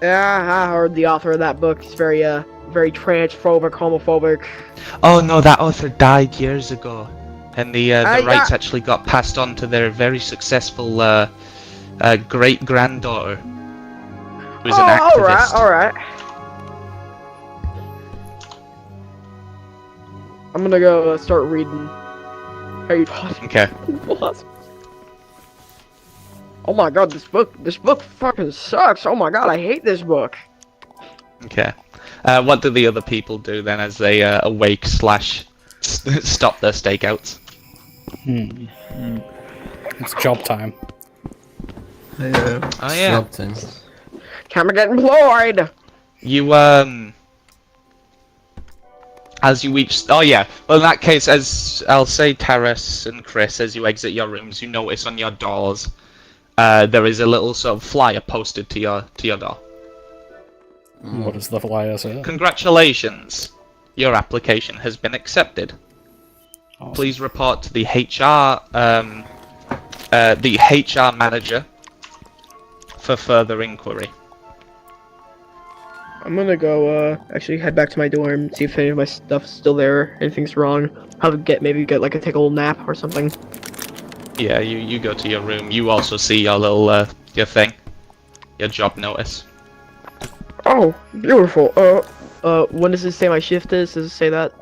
Yeah, I heard the author of that book is very transphobic, homophobic. Oh no, that author died years ago, and the Yeah. rights actually got passed on to their very successful great granddaughter, who's an activist. Alright. I'm gonna go start reading Harry Potter. Okay. Oh my god, this book fucking sucks. Oh my god, I hate this book. Okay. What do the other people do then as they awake / stop their stakeouts? It's job time. Oh yeah. Something. Time to get employed. You as you each well in that case, as I'll say, Terrace and Chris, as you exit your rooms, you notice on your doors there is a little sort of flyer posted to your door. What does the flyer say? Congratulations, your application has been accepted. Awesome. Please report to the HR manager for further inquiry. I'm gonna go actually head back to my dorm, see if any of my stuff's still there, anything's wrong. Maybe get like take a little nap or something. Yeah, you go to your room. You also see your little your thing, your job notice. Oh, beautiful. When does it say my shift is? Does it say that?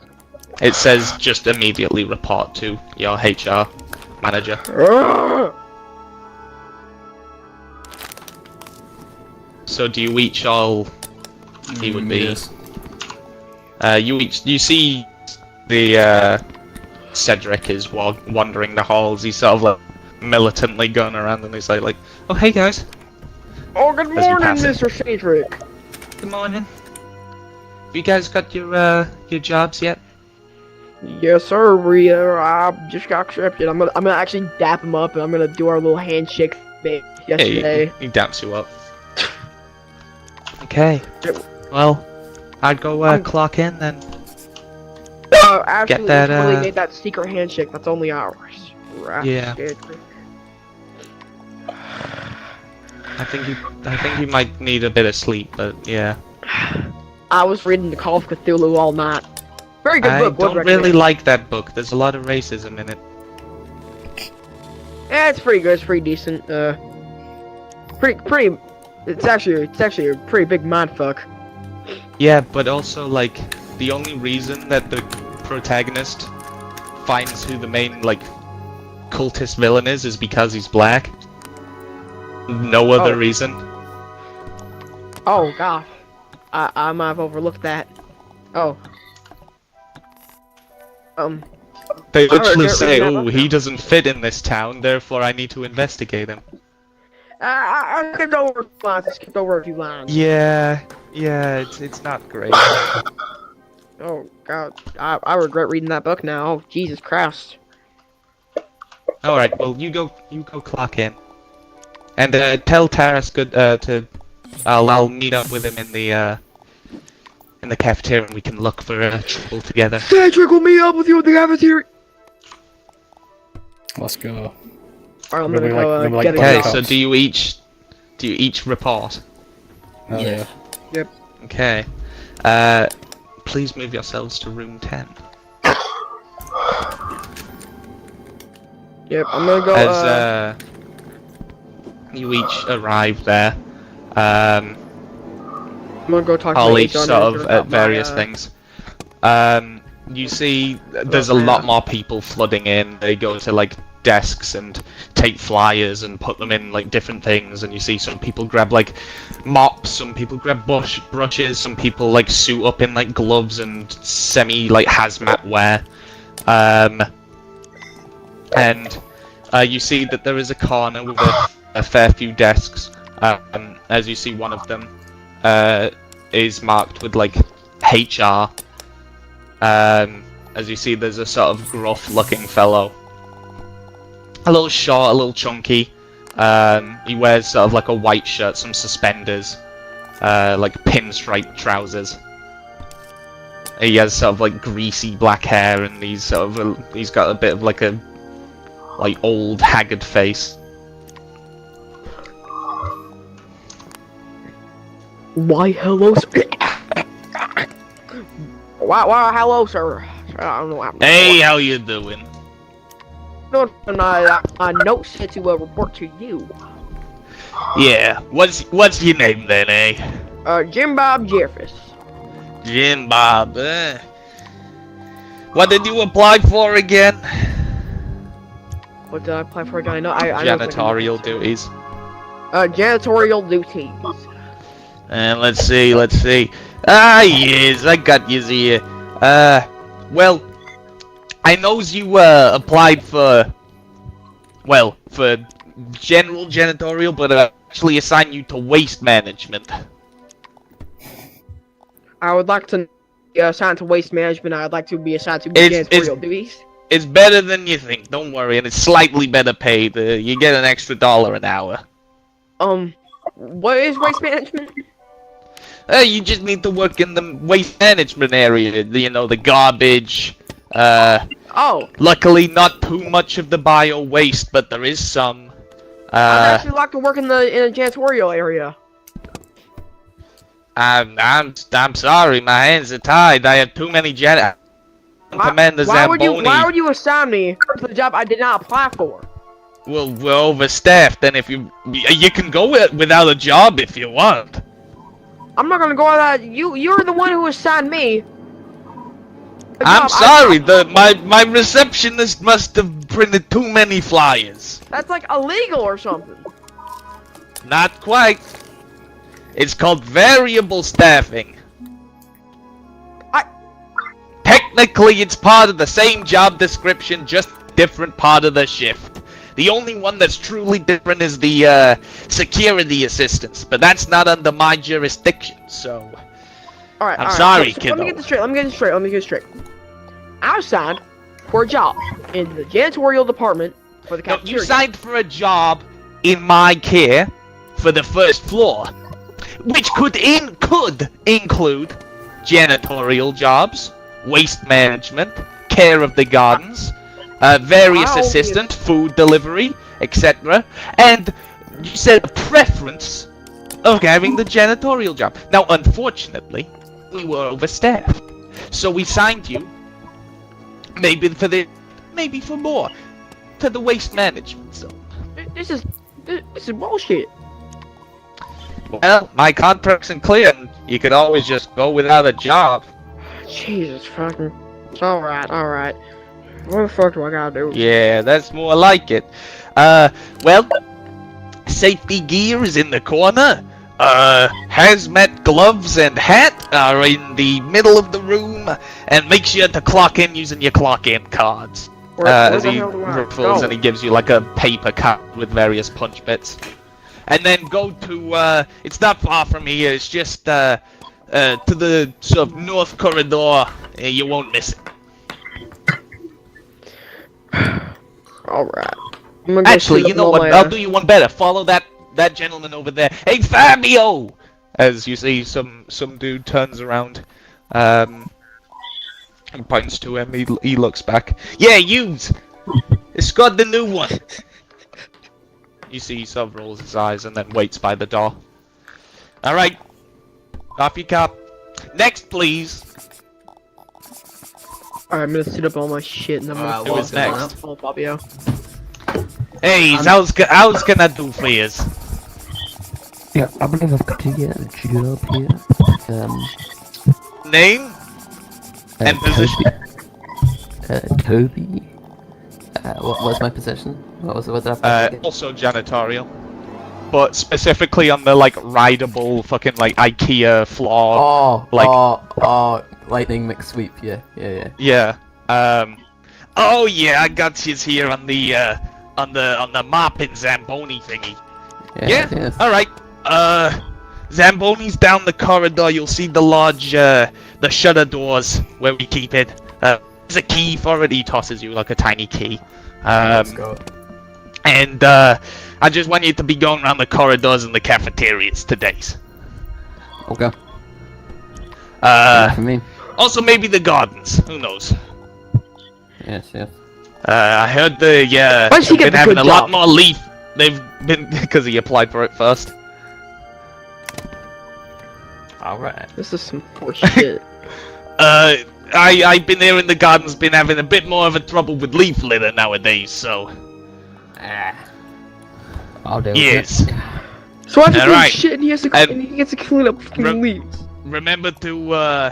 It says just immediately report to your HR manager. So do you each all? He would be. Yes. You see the Cedric is wandering the halls. He's sort of like militantly going around, and he's like, "Oh hey guys, Oh, good you morning, pass it. Mr. Cedric. good morning. Have you guys got your jobs yet?" Yes, sir. We I just got accepted. I'm gonna actually dap him up, and I'm gonna do our little handshake thing yesterday. Hey, he daps you up. Okay. Well, I'd go clock in then. Actually, that, we really made that secret handshake. That's only ours. Right, Yeah. Cedric. I think you might need a bit of sleep, but yeah. I was reading the Call of Cthulhu all night. Very good I book. would don't recommend. really like that book. There's a lot of racism in it. Yeah, it's pretty good. It's pretty decent. Pretty. It's actually a pretty big mindfuck. Yeah, but also like the only reason that the protagonist finds who the main like cultist villain is because he's black. No other Oh. reason. Oh god, I might have overlooked that. Oh. They literally get say, rid of "Oh, that. he doesn't fit in this town, therefore I need to investigate him." I skipped over lines. I skipped over a few lines. Yeah, it's not great. Oh God, I regret reading that book now. Oh, Jesus Christ. All right. Well, you go clock in, and tell Taras good to. I'll meet up with him in the cafeteria, and we can look for trouble together. Cedric will meet up with you in the cafeteria. Let's go. Alright, I'm Then gonna we, go like- then we, get like, a Okay. Cops. So do you each report? Oh, yeah. Okay. Please move yourselves to room 10. Yep, I'm gonna go. As you each arrive there, I'm gonna go talk to I'll my each HR sort of manager at about various my, things. You see, there's a lot more people flooding in. They go to like desks and take flyers and put them in like different things. And you see some people grab like mops, some people grab brushes, some people like suit up in like gloves and semi like hazmat wear. And you see that there is a corner with a fair few desks. As you see, one of them is marked with like HR. As you see, there's a sort of gruff-looking fellow, a little short, a little chunky. He wears sort of like a white shirt, some suspenders, like pinstripe trousers. He has sort of like greasy black hair, and he's got a bit of like a old haggard face. Why, hello, sir. Why, hello, sir. I don't know what Hey, how you doing? No, note said to report to you. Yeah, what's your name then, eh? Jim Bob Jeffers. Jim Bob, What did you apply for again? What did I apply for again? I know. I know Janitorial duties. Janitorial duties. And let's see. Ah, yes, I got you here. Well, I knows you applied for general janitorial, but actually assigned you to waste management. I would like to be assigned to waste management. I'd like to be assigned to janitorial duties. It's better than you think. Don't worry, and it's slightly better paid. You get an extra $1 an hour. What is waste management? You just need to work in the waste management area. You know, the garbage. Oh. Luckily, not too much of the bio waste, but there is some. I'd actually like to work in a janitorial area. I'm sorry, my hands are tied. I have too many Commander Zamboni. Why would you assign me to the job I did not apply for? Well, we're overstaffed, and if you can go without a job if you want. I'm not gonna go on that. You're the one who assigned me. I'm sorry. My receptionist must have printed too many flyers. That's like illegal or something. Not quite. It's called variable staffing. Technically, it's part of the same job description, just different part of the shift. The only one that's truly different is the security assistants, but that's not under my jurisdiction, so... Alright, I'm sorry, kiddo. Let me get this straight. I was signed for a job in the janitorial department for the cafeteria. You signed for a job in my care for the first floor, which could include janitorial jobs, waste management, care of the gardens, various assistant, food delivery, etc. And you said a preference of having the janitorial job. Now, unfortunately, we were overstaffed, so we signed you. Maybe for more, to the waste management zone. This is bullshit. Well, my contract's clear, and you could always just go without a job. Jesus fucking. Alright. What the fuck do I gotta do? Yeah, that's more like it. Well, safety gear is in the corner. Hazmat gloves and hat are in the middle of the room, and make sure to clock in using your clock in cards. Where As the he hell do I refills go? and he gives you like a paper card with various punch bits. And then go to, it's not far from here, it's just, to the sort of north corridor. You won't miss it. Alright. I'm gonna go Actually, sit you up know on what? my I'll ass. do you one better. Follow that gentleman over there. Hey, Fabio! As you see, some dude turns around, and points to him. He looks back. Yeah, yous! Escort the new one! You see, he sort of rolls his eyes and then waits by the door. Alright. Off you cop. Next, please! Alright, I'm gonna sit up all my shit and I'm gonna Who is next? follow Fabio. Hey, how's can I do for yous? Yeah, I believe I've got to get a job here. Name? And position? Toby. What's my position? What did I have to get? Also janitorial. But specifically on the, like, rideable fucking, like, IKEA floor. Lightning McSweep, yeah. Yeah. Oh yeah, I got yous here on the mopping Zamboni thingy. Yeah? Yes. Alright. Zamboni's down the corridor. You'll see the large, the shutter doors where we keep it. There's a key for it. He tosses you like a tiny key. Let's go. And, I just want you to be going around the corridors and the cafeterias today. Okay. For me. Also maybe the gardens. Who knows? Yes. I heard they've Why does he get been the having good a lot job? more leaf. They've been, because he applied for it first. Alright. This is some poor shit. I've been there in the gardens, been having a bit more of a trouble with leaf litter nowadays, so... I'll do Yes. So I just do Alright. shit and he has to And- and he gets to clean up fucking Rem- leaves. Remember to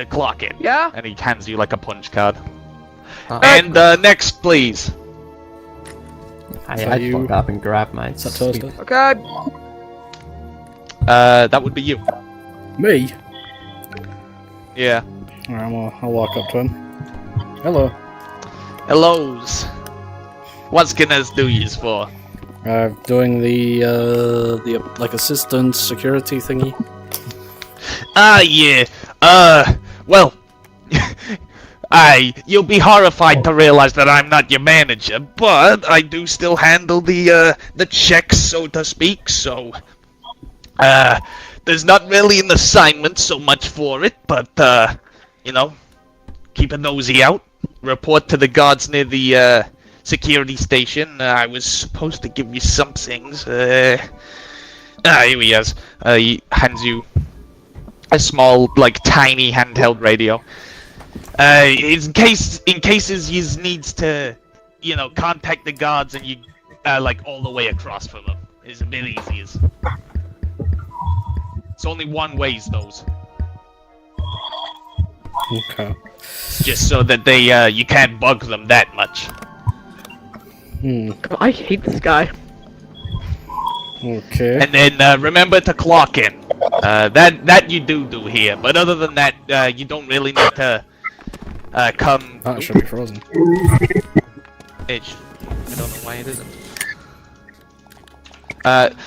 clock in. Yeah? And he hands you like a punch card. Uh, And, next, please. I So had you- fucked up and grabbed my Is that sweep. Toaster? Okay. That would be you. Me? Yeah. Alright, I'll walk up to him. Hello. Hellos. What's can us do yous for? Doing the like assistant security thingy. Ah, yeah. Well, you'll be horrified to realize that I'm not your manager, but I do still handle the checks, so to speak, so, there's not really an assignment so much for it, but, you know, keep a nosy out, report to the guards near the, security station. I was supposed to give you some things, here he is. He hands you a small, like, tiny handheld radio. In cases you needs to, you know, contact the guards and you, like, all the way across from them. It's a bit easier. It's only one ways, those. Okay. Just so that they, you can't bug them that much. I hate this guy. Okay. And then, remember to clock in. That you do here, but other than that, you don't really need to, come... That should be frozen. Itch. I don't know why it isn't.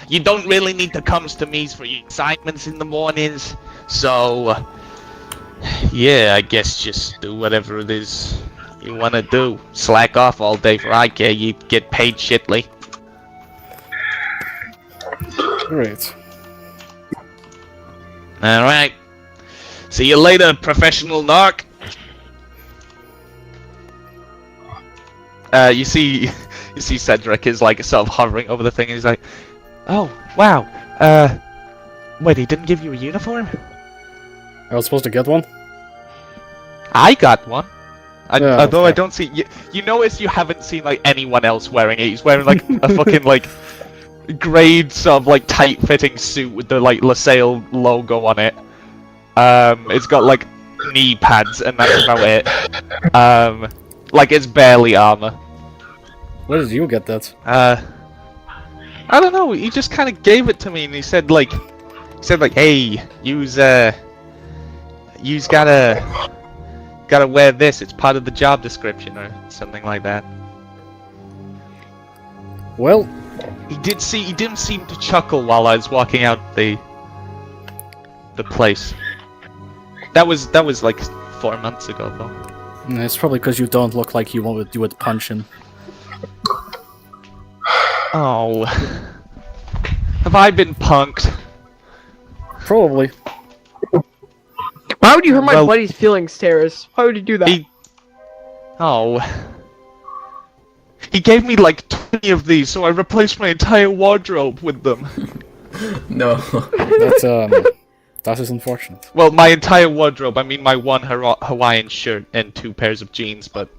You don't really need to come to me for your assignments in the mornings, so... yeah, I guess just do whatever it is you want to do. Slack off all day for I care, you get paid shitly. Great. Alright. See you later, professional narc. You see Cedric is like sort of hovering over the thing and he's like, oh, wow, wait, he didn't give you a uniform? I was supposed to get one? I got one. Yeah, Although I okay. don't see, you notice you haven't seen like anyone else wearing it. He's wearing like a fucking like grade sort of like tight-fitting suit with the like LaSalle logo on it. It's got like knee pads and that's about it. Like it's barely armor. Where did you get that? I don't know. He just kind of gave it to me and he said like, hey, you's gotta wear this. It's part of the job description or something like that. Well, He didn't seem to chuckle while I was walking out the the place. That was like 4 months ago, though. It's probably because you don't look like you would punch him. Oh, have I been punked? Probably. Why would you hurt my Well- buddy's feelings, Terrace? Why would you do that? He gave me like 20 of these, so I replaced my entire wardrobe with them. No. That is unfortunate. Well, my entire wardrobe. I mean, my one Hawaiian shirt and 2 pairs of jeans, but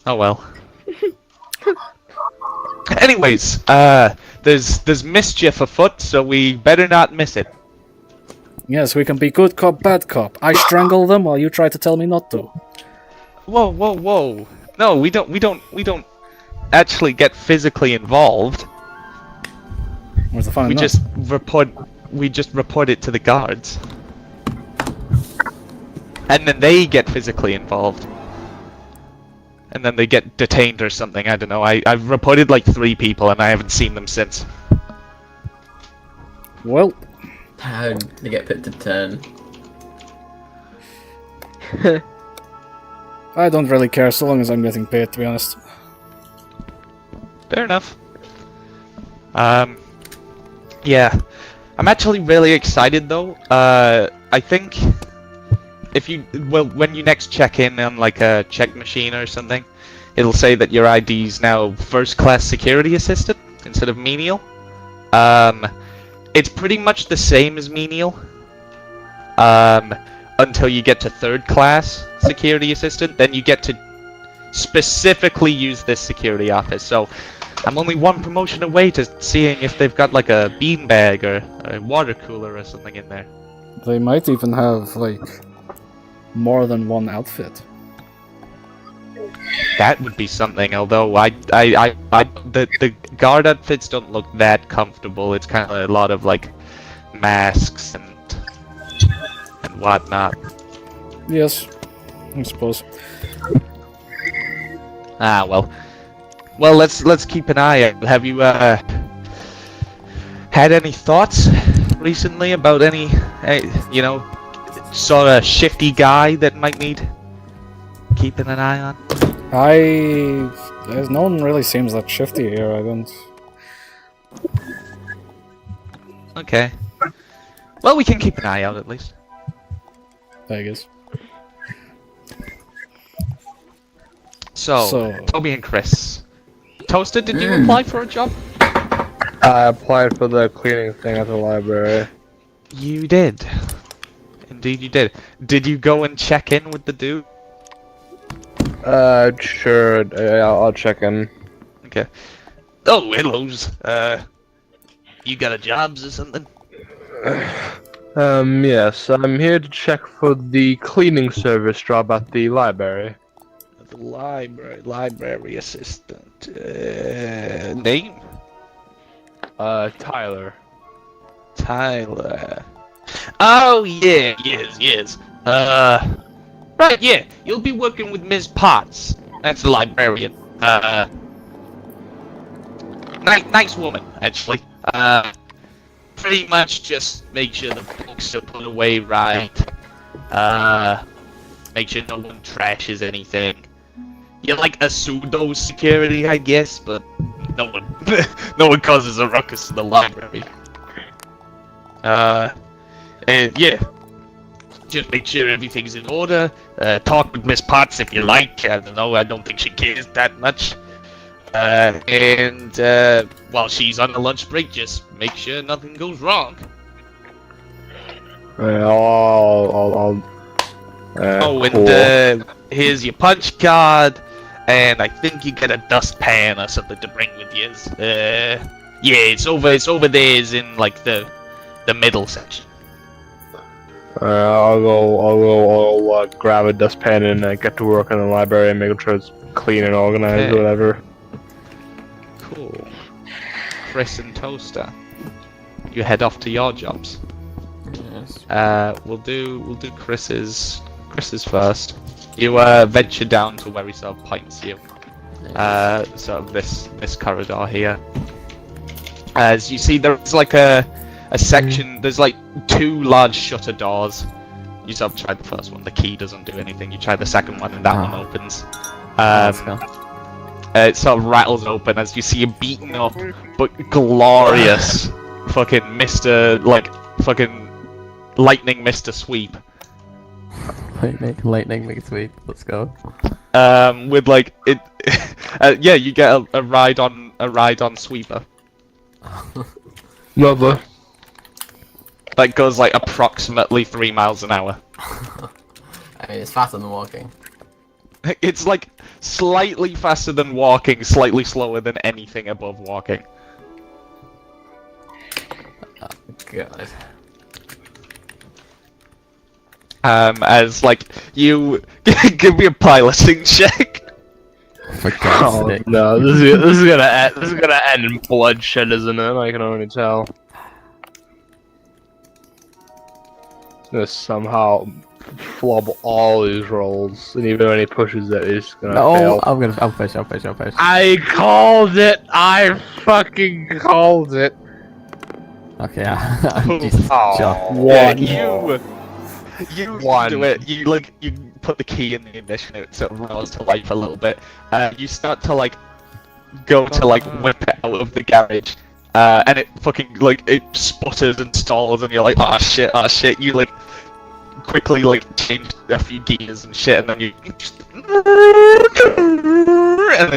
oh well. Anyways, there's mischief afoot, so we better not miss it. Yes, we can be good cop, bad cop. I strangle them while you try to tell me not to. Whoa, whoa, whoa! No, we don't actually get physically involved. Where's the fun in We that? just report it to the guards, and then they get physically involved, and then they get detained or something. I don't know. I've reported like 3 people, and I haven't seen them since. Well, How they get put to 10? I don't really care so long as I'm getting paid, to be honest. Fair enough. Yeah. I'm actually really excited though. I think when you next check in on like a check machine or something, it'll say that your ID's now first class security assistant instead of menial. It's pretty much the same as menial. Until you get to 3rd class security assistant, then you get to specifically use this security office. So I'm only 1 promotion away to seeing if they've got like a beanbag or a water cooler or something in there. They might even have, like, more than one outfit. That would be something. Although the guard outfits don't look that comfortable. It's kind of a lot of like masks and whatnot. Yes, I suppose. Ah, well, let's keep an eye out. Have you had any thoughts recently about any sort of shifty guy that might need keeping an eye on? No one really seems that shifty here. I don't. Okay. Well, we can keep an eye out at least. I guess. So, Toby and Chris. Toaster, did you apply for a job? I applied for the cleaning thing at the library. You did. Indeed you did. Did you go and check in with the dude? Sure. I'll check in. Okay. Oh, hellos. You got a jobs or something? Yes. I'm here to check for the cleaning service job at the library. The library assistant. Name? Tyler. Tyler. Oh, yeah, yes. Right, yeah. You'll be working with Ms. Potts. That's the librarian. Nice woman, actually. Pretty much just make sure the books are put away right. Make sure no one trashes anything. You're like a pseudo security, I guess, but no one causes a ruckus in the library. And yeah, just make sure everything's in order. Talk with Miss Potts if you like. I don't know. I don't think she cares that much. And while she's on the lunch break, just make sure nothing goes wrong. I'll And here's your punch card, and I think you get a dustpan or something to bring with you. Yeah, it's over there, is in like the middle section. I'll grab a dustpan and get to work in the library and make sure it's clean and organized or whatever. Cool. Chris and Toaster, you head off to your jobs. Yes. We'll do Chris's first. You venture down to where he sort of points you. Sort of this corridor here. As you see, there's like a a section. There's like 2 large shutter doors. You sort of try the first one. The key doesn't do anything. You try the second one, and that one opens. Let's go. It sort of rattles open as you see a beaten up but glorious fucking Mr. fucking lightning Mr. Sweep. Lightning McSweep. Let's go. With like it, yeah, you get a ride on Sweeper. Lovely. That goes like approximately 3 miles an hour. I mean, it's faster than walking. It's like slightly faster than walking, slightly slower than anything above walking. Oh, God. As like you give me a piloting check. For God's sake. No, this is gonna end in bloodshed, isn't it? I can already tell. It's gonna somehow flub all these rolls, and even when he pushes it, he's gonna fail. I'll push. I called it! I fucking called it! Okay, Jesus. Oh, Sure. You One. do it. You put the key in the ignition. It sort of roars to life a little bit. You start to go to whip it out of the garage, and it fucking it sputters and stalls, and you're like, oh shit. You quickly change a few gears and shit, and then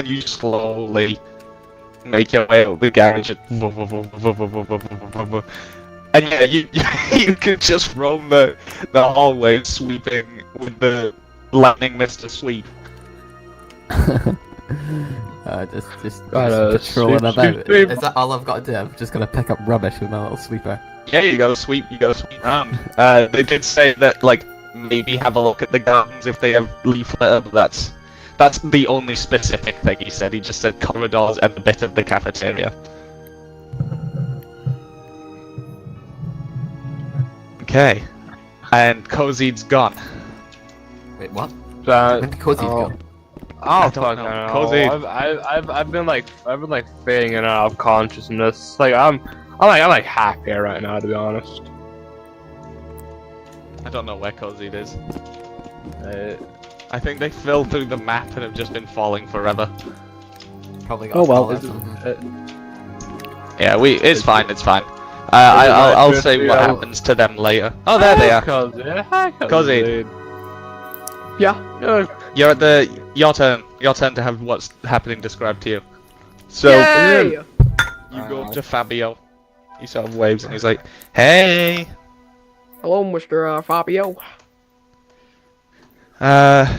you slowly make your way out of the garage. And yeah, you can just roam the hallway sweeping with the lightning Mr. Sweep. Just Gotta patrolling sweep, about. sweep. Is that all I've got to do? I'm just gonna pick up rubbish with my little sweeper. Yeah, you gotta sweep around. They did say that maybe have a look at the gardens if they have leaf litter, but that's the only specific thing he said. He just said corridors and a bit of the cafeteria. Okay, and Cozy's gone. Wait, what? When did Cozy's go? I Oh don't fuck know. no! Cozy. I've been fading in and out of consciousness. I'm happy right now, to be honest. I don't know where Cozy is. I think they fell through the map and have just been falling forever. Probably got Oh well. a fall or something. Yeah, it's fine. I'll say what happens to them later. Oh, there they are. Cozy. Hi, Cozy. Yeah. You're at your turn. Your turn to have what's happening described to you. So Yay! you go up to Fabio. He sort of waves and he's like, "Hey." Hello, Mr. Fabio.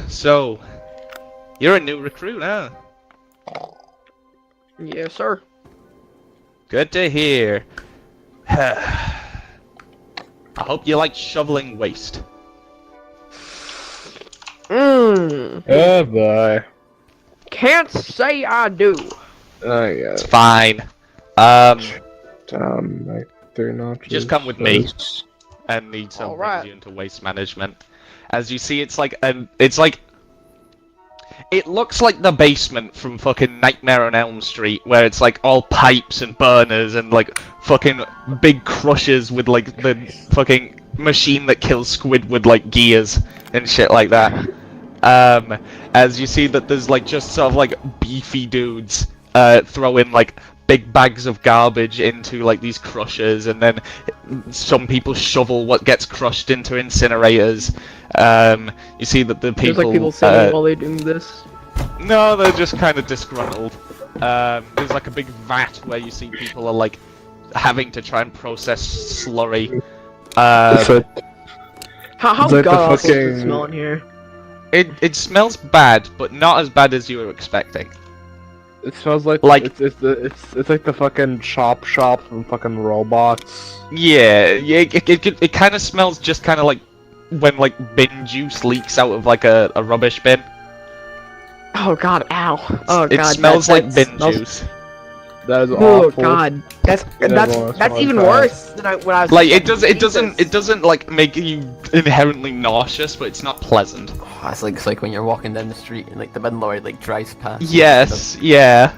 So you're a new recruit, huh? Yes, sir. Good to hear. I hope you like shoveling waste. Oh boy. Can't say I do. It's fine. Like 3 notches. Just come with me. And need some Alright. brings you into waste management. As you see, it looks like the basement from fucking Nightmare on Elm Street, where it's all pipes and burners and fucking big crushers with the fucking machine that kills Squidward gears and shit like that. As you see that there's just sort of beefy dudes throwing big bags of garbage into these crushers, and then some people shovel what gets crushed into incinerators. You see that the people There's people singing while they're doing this. no, they're just kind of disgruntled. There's a big vat where you see people are having to try and process slurry. How It's like the god awful does it fucking- smell in here? It smells bad, but not as bad as you were expecting. It smells like it's like the fucking chop shop from fucking robots. Yeah, it kind of smells just kind of like when bin juice leaks out of a rubbish bin. Oh god, ow. Oh It god, smells that like bin smells- juice. That is Oh awful. god, that's even worse than when I was. It doesn't make you inherently nauseous, but it's not pleasant. Oh, it's like when you're walking down the street and the bin lorry drives past. Yes, yeah.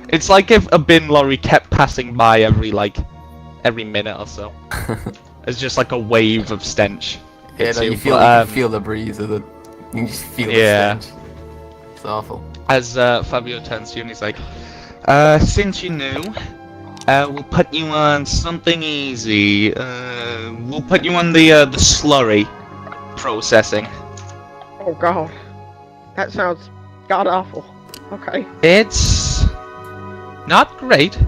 It's like if a bin lorry kept passing by every every minute or so. It's just like a wave of stench. Yeah, hits no, you but, can feel the breeze of it. You can just feel Yeah. the stench. It's awful. As Fabio turns to you and he's like, since you're new, we'll put you on something easy. We'll put you on the slurry processing. Oh god. That sounds god awful. Okay. It's not great.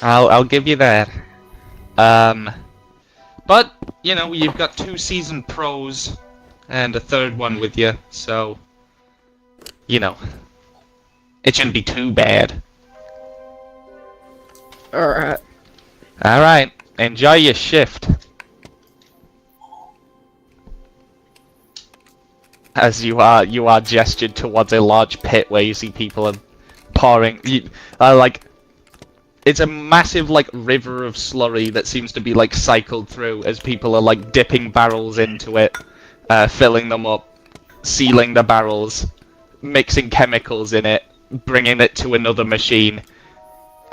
I'll give you that. But you know, you've got 2 seasoned pros and a 3rd one with you, so you know, it shouldn't be too bad. Alright. Alright, enjoy your shift. As you are gestured towards a large pit where you see people are pouring, like, it's a massive, like, river of slurry that seems to be, like, cycled through as people are, like, dipping barrels into it, filling them up, sealing the barrels, mixing chemicals in it, bringing it to another machine.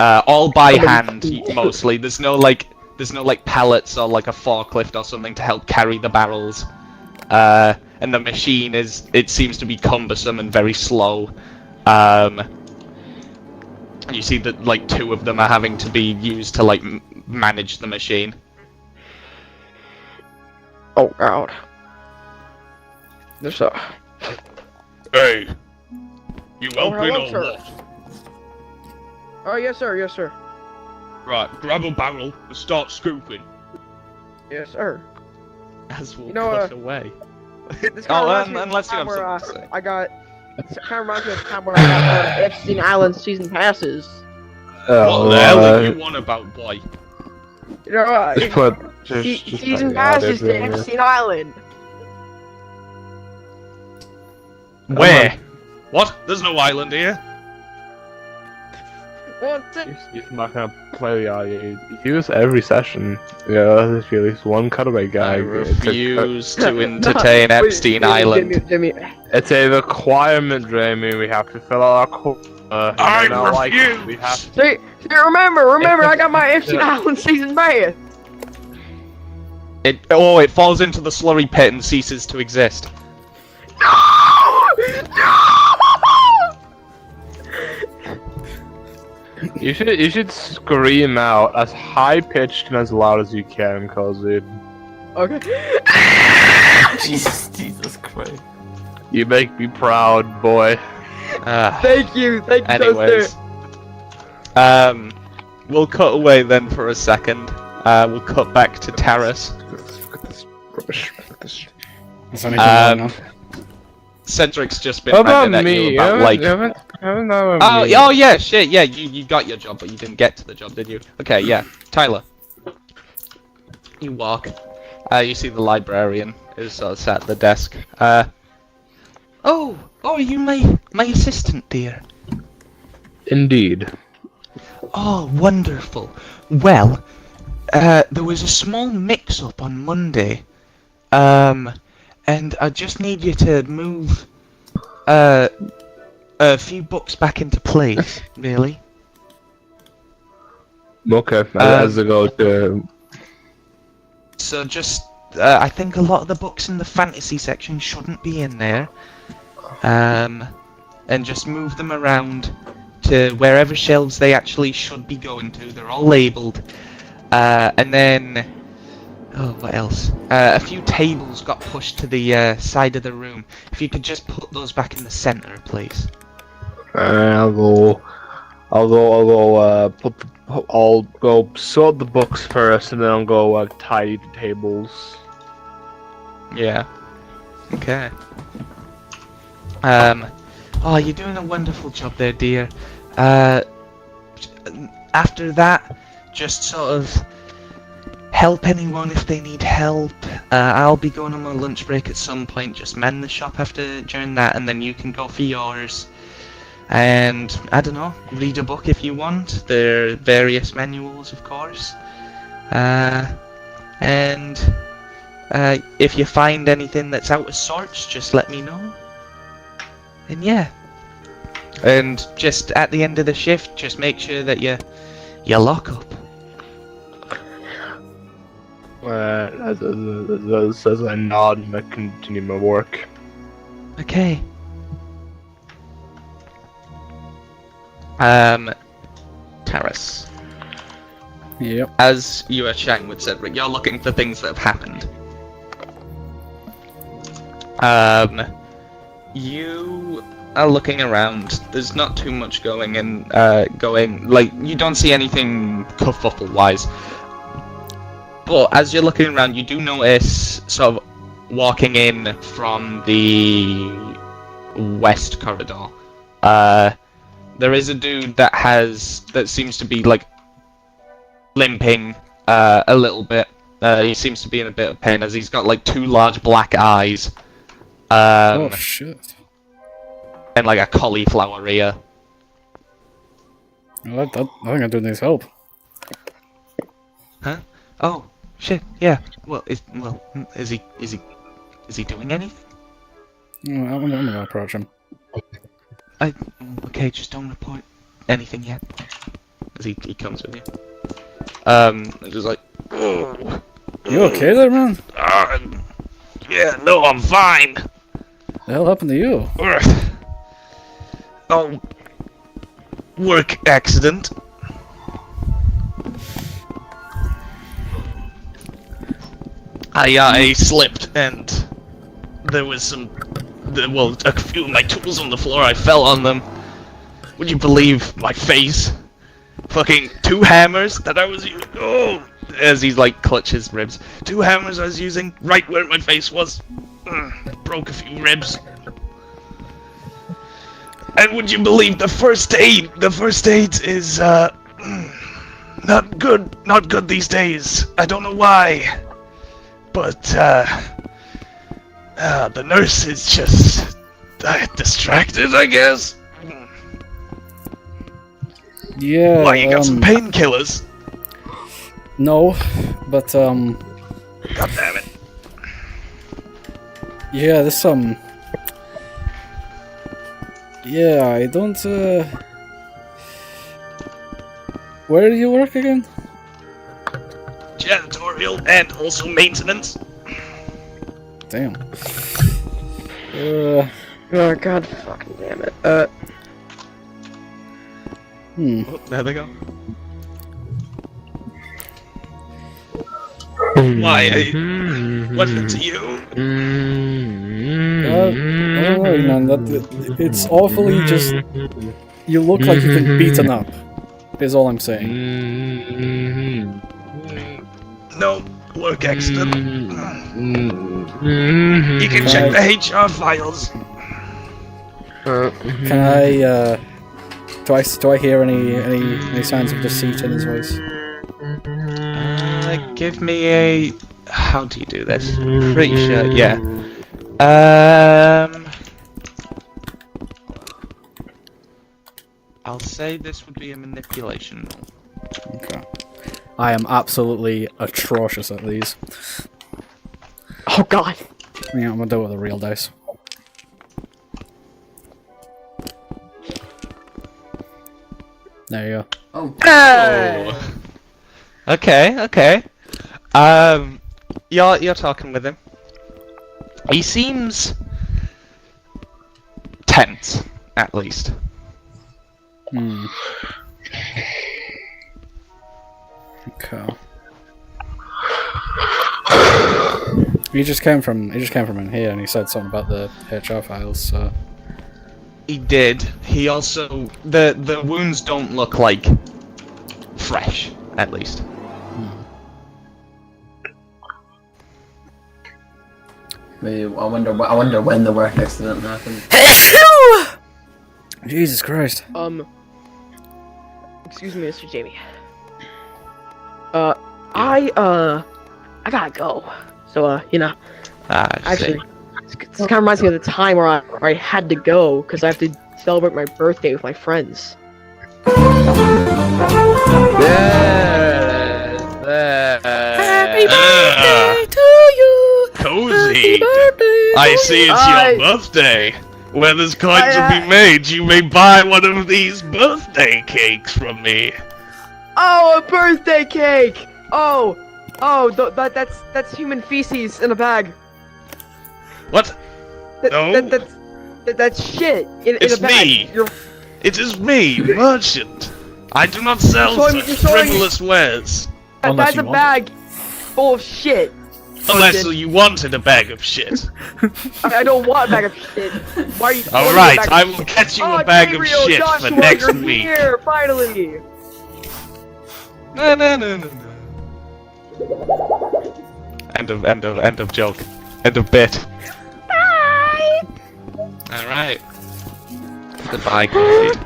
All by hand, mostly. There's no like pallets or like a forklift or something to help carry the barrels. And the machine it seems to be cumbersome and very slow. You see that like 2 of them are having to be used to like manage the machine. Oh god. There's a... Hey, you Oh, helping hello, or sir. what? Oh, yes sir, yes sir. Right, grab a barrel and start scooping. Yes sir. As we'll You know, cut away. This kind of reminds me of the unless you time have where something to say. I got... It kind of reminds me of the time where I got Epstein Island season passes. What the hell are you on about, boy? You know, Just put season passes to Epstein Island. Where? What? There's no island here. One, two. He's not gonna play the audio. He was every session. Yeah, there's at least one cutaway guy. I refuse to entertain Wait, Epstein Jimmy, Island. Jimmy. It's a requirement, Jamie. We have to fill out our quota. I refuse! We have See, remember, I got my Epstein Island season pass. It falls into the slurry pit and ceases to exist. You should scream out as high pitched and as loud as you can, cause it. Okay. Jesus Christ. You make me proud, boy. Thank you Anyways, we'll cut away then for a second. We'll cut back to Terrace. Is anything going on? Cedric's just been How about ranting at me? you about, like... Oh yeah, shit, yeah, you got your job, but you didn't get to the job, did you? Okay, yeah. Tyler. You walk. You see the librarian is sat at the desk. Oh, are you my assistant, dear? Indeed. Oh, wonderful. Well, there was a small mix-up on Monday. And I just need you to move a few books back into place, really. Okay, as I go to. So just, I think a lot of the books in the fantasy section shouldn't be in there. And just move them around to wherever shelves they actually should be going to. They're all labelled. And then... Oh, what else? A few tables got pushed to the side of the room. If you could just put those back in the center, please. I'll go sort the books first, and then I'll go tidy the tables. Yeah. Okay. Oh, you're doing a wonderful job there, dear. After that, just sort of help anyone if they need help. I'll be going on my lunch break at some point. Just mend the shop during that, and then you can go for yours. And I don't know, read a book if you want. There are various manuals, of course. And if you find anything that's out of sorts, just let me know. And yeah. And just at the end of the shift, just make sure that you lock up. As I nod and I continue my work. Okay. Terrace. Yep. As you are chatting with Cedric, you're looking for things that have happened. You are looking around. There's not too much going like, you don't see anything kerfuffle-wise. But as you're looking around, you do notice, sort of, walking in from the west corridor, there is a dude that seems to be, like, limping a little bit. He seems to be in a bit of pain as he's got like 2 large black eyes. Oh shit. And like a cauliflower ear. Well, I think I do need help. Huh? Oh shit! Yeah. Well, is he doing anything? I'm gonna approach him. Okay, just don't report anything yet. As he comes with you. Just like, oh. You okay there, man? Yeah, no, I'm fine. The hell happened to you? Oh, work accident. I slipped and there was a few of my tools on the floor. I fell on them. Would you believe my face? Fucking 2 hammers that I was using. Oh, as he's like clutches ribs. 2 hammers I was using right where my face was. Broke a few ribs. And would you believe the first aid? The first aid is not good. Not good these days. I don't know why. But the nurse is just distracted, I guess. Yeah. Why, you got some painkillers? No, but God damn it. yeah, this yeah, I don't where do you work again? Janitorial and also maintenance. Damn. Oh god fucking damn it. Oh, there they go. Why? What happened to you? I don't know, man. It's awfully just. You look like you've been beaten up. Is all I'm saying. No, work accident. You can check the HR files. Can I? Do I hear any signs of deceit in his voice? Give me a. How do you do this? Pretty sure, yeah. I'll say this would be a manipulation. Okay. I am absolutely atrocious at these. Oh god. Yeah, I'm gonna do it with a real dice. There you go. Oh. Hey! Okay. You're talking with him. He seems tense, at least. Hmm. Okay. He just came from in here, and he said something about the HR files. So He did. He also the wounds don't look like fresh, at least. Maybe, I wonder when the work accident happened. Jesus Christ. Excuse me, Mr. Jamie. I gotta go. So, you know, actually, this kind of reminds me of the time where I had to go because I have to celebrate my birthday with my friends. Happy birthday to you! Cozy! I see it's your birthday! Where there's coins to be made, you may buy one of these birthday cakes from me. Oh, a birthday cake! Oh, Oh, that's human feces in a bag. What? No. That's shit in It's a bag. me. It is me, merchant. I do not sell You're such showing- frivolous wares. Unless That's you a want bag full of shit. Unless you wanted a bag of shit. I don't want a bag of shit. Why are you? Alright, I will get you a bag of Gabriel, shit Joshua, for next you're week. Here, finally. No. End of joke. End of bit. Bye! Alright. Goodbye, Goldie.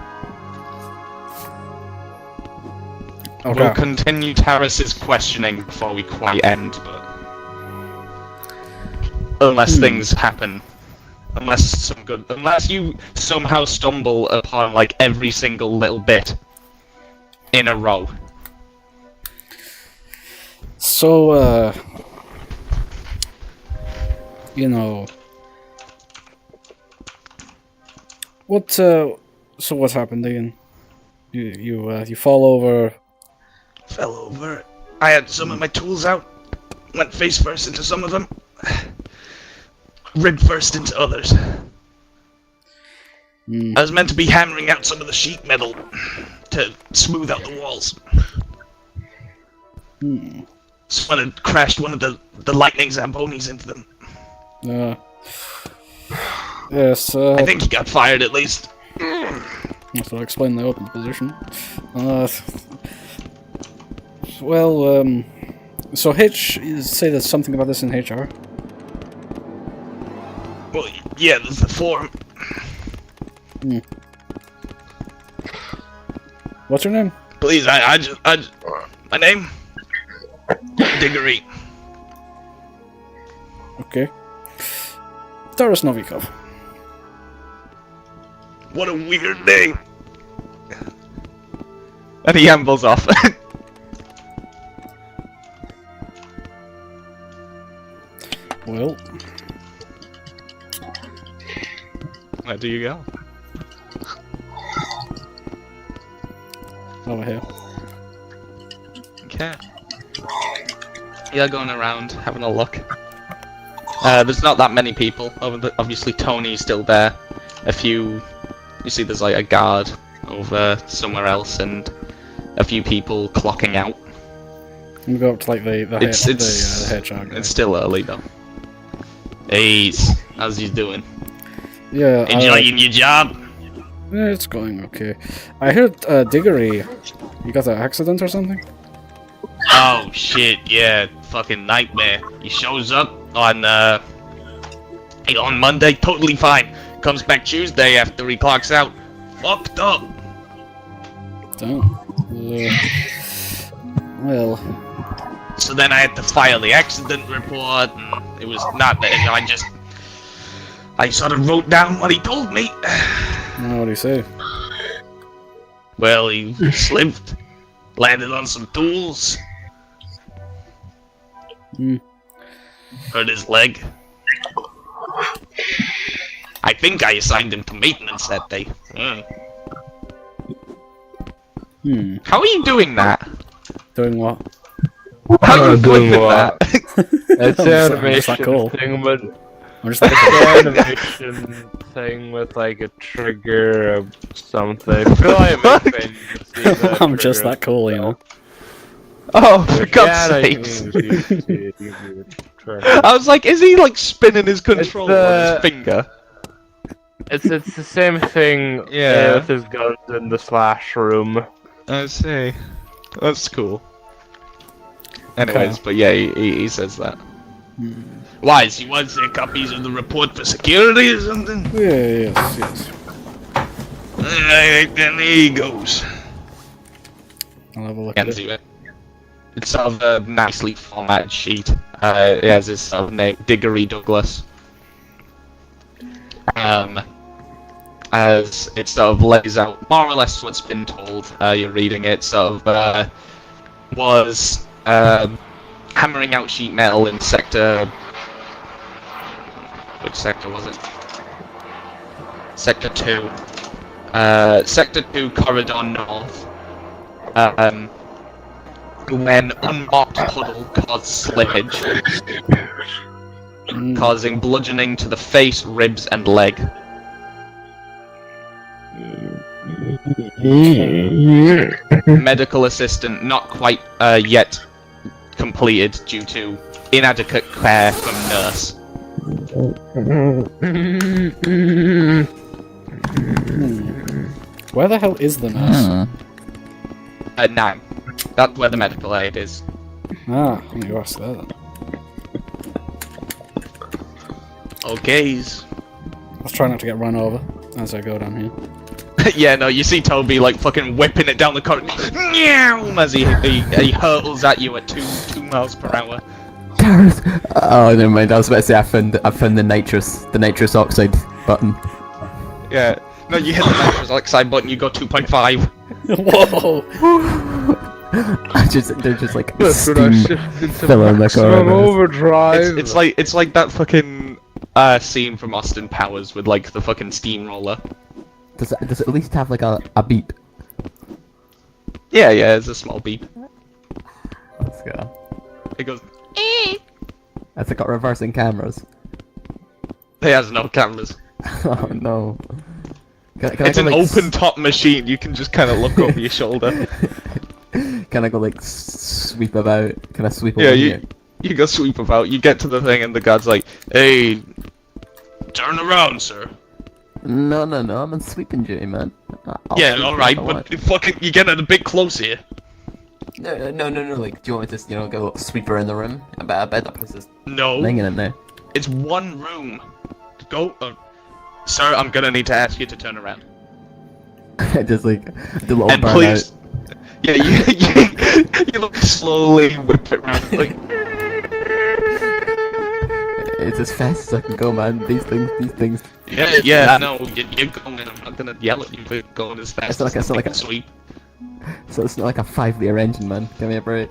Okay. We'll continue Terrace's questioning before we quite end, but... Unless things happen. Unless you somehow stumble upon, like, every single little bit in a row. So, you know, so what happened again? You fall over. Fell over. I had some of my tools out. Went face first into some of them. Rib first into others. I was meant to be hammering out some of the sheet metal to smooth out the walls. Someone had crashed one of the lightning zambonis into them. Yes. I think he got fired at least. That's what I explained the open position. Well, so Hitch, you say there's something about this in HR? Well, yeah, there's the form. What's your name? Please, I just my name? Diggory. Okay. Taras Novikov. What a weird name. And he ambles off. Well, Where do you go? over here. Okay. Yeah, going around, having a look. There's not that many people. Obviously, Tony's still there. A few. You see, there's like a guard over somewhere else, and a few people clocking out. I'm gonna go up to like the HR guy. It's still early though. Hey, how's you doing? Yeah. Enjoying your job? Yeah, it's going okay. I heard Diggory, you got an accident or something? Oh shit, yeah, fucking nightmare. He shows up on Monday, totally fine. Comes back Tuesday after he clocks out. Fucked up. Damn. Well. So then I had to file the accident report, and it was not that. I sort of wrote down what he told me. What do you say? Well, he slipped, landed on some tools, hurt his leg. I think I assigned him to maintenance that day. How are you doing that? Doing what? How are you doing flipping what? that? It's an I'm just animation that cool. thing, but I'm just like, it's an animation thing with like a trigger of something. I feel like it makes sense to see the I'm just trigger that cool, you know. Oh, for Yeah, God's like, sakes. you see it, you see the trigger. I was like, is he like spinning his controller on his finger? It's the same thing Yeah. with his guns in the slash room. I see. That's cool. Anyways, but yeah, he says that. Why, is he wants their copies of the report for security or something? Yeah, yes. Alright, then here he goes. I'll have a look Can't at it. see it. It's sort of a nicely formatted sheet. It has his sort of name, Diggory Douglas. As it sort of lays out more or less what's been told, you're reading it, sort of, was, hammering out sheet metal in sector... Which sector was it? Sector 2. Sector 2, Corridor North. when unmarked puddle caused slippage, causing bludgeoning to the face, ribs, and leg. Medical assistant not quite yet completed due to inadequate care from nurse. Where the hell is the nurse? Now, that's where the medical aid is. Ah, you asked that then. Okay's. Let's try not to get run over as I go down here. Yeah, no, you see Toby like fucking whipping it down the corridor as he hurtles at you at 2 miles per hour. Gareth! Oh, never mind. I was about to say I found the nitrous oxide button. Yeah. No, you hit the nitrous oxide button, you go 2.5. Whoa! They're just like That's what I steam shifted into filling the maximum corridors. overdrive. It's like that fucking scene from Austin Powers with like the fucking steamroller. Does it at least have like a beep? Yeah, it's a small beep. Let's go. It goes. Has it got reversing cameras? It has no cameras. Oh no. Can It's I go, an like, open top machine. You can just kind of look over your shoulder. Can I go like sweep about? Can I sweep Yeah, over you here? you go sweep about. You get to the thing, and the guard's like, "Hey, turn around, sir." No, I'm on sweeping duty, man. I'll Yeah, sweep all right, if I but want. fucking, you're getting a bit close here. No, like, do you want me to, go a little sweeper in the room? I bet that place is No, hanging in there. it's one room. Go, sir. I'm gonna need to ask you to turn around. Just like, do a little And burnout. please, yeah, you look slowly whip it around, like, It's as fast as I can go, man. These things. yeah, no, you're going. I'm not gonna yell at you for going as fast It's as like you a- can sweep. So it's not like a 5-liter engine, man. Give me a break.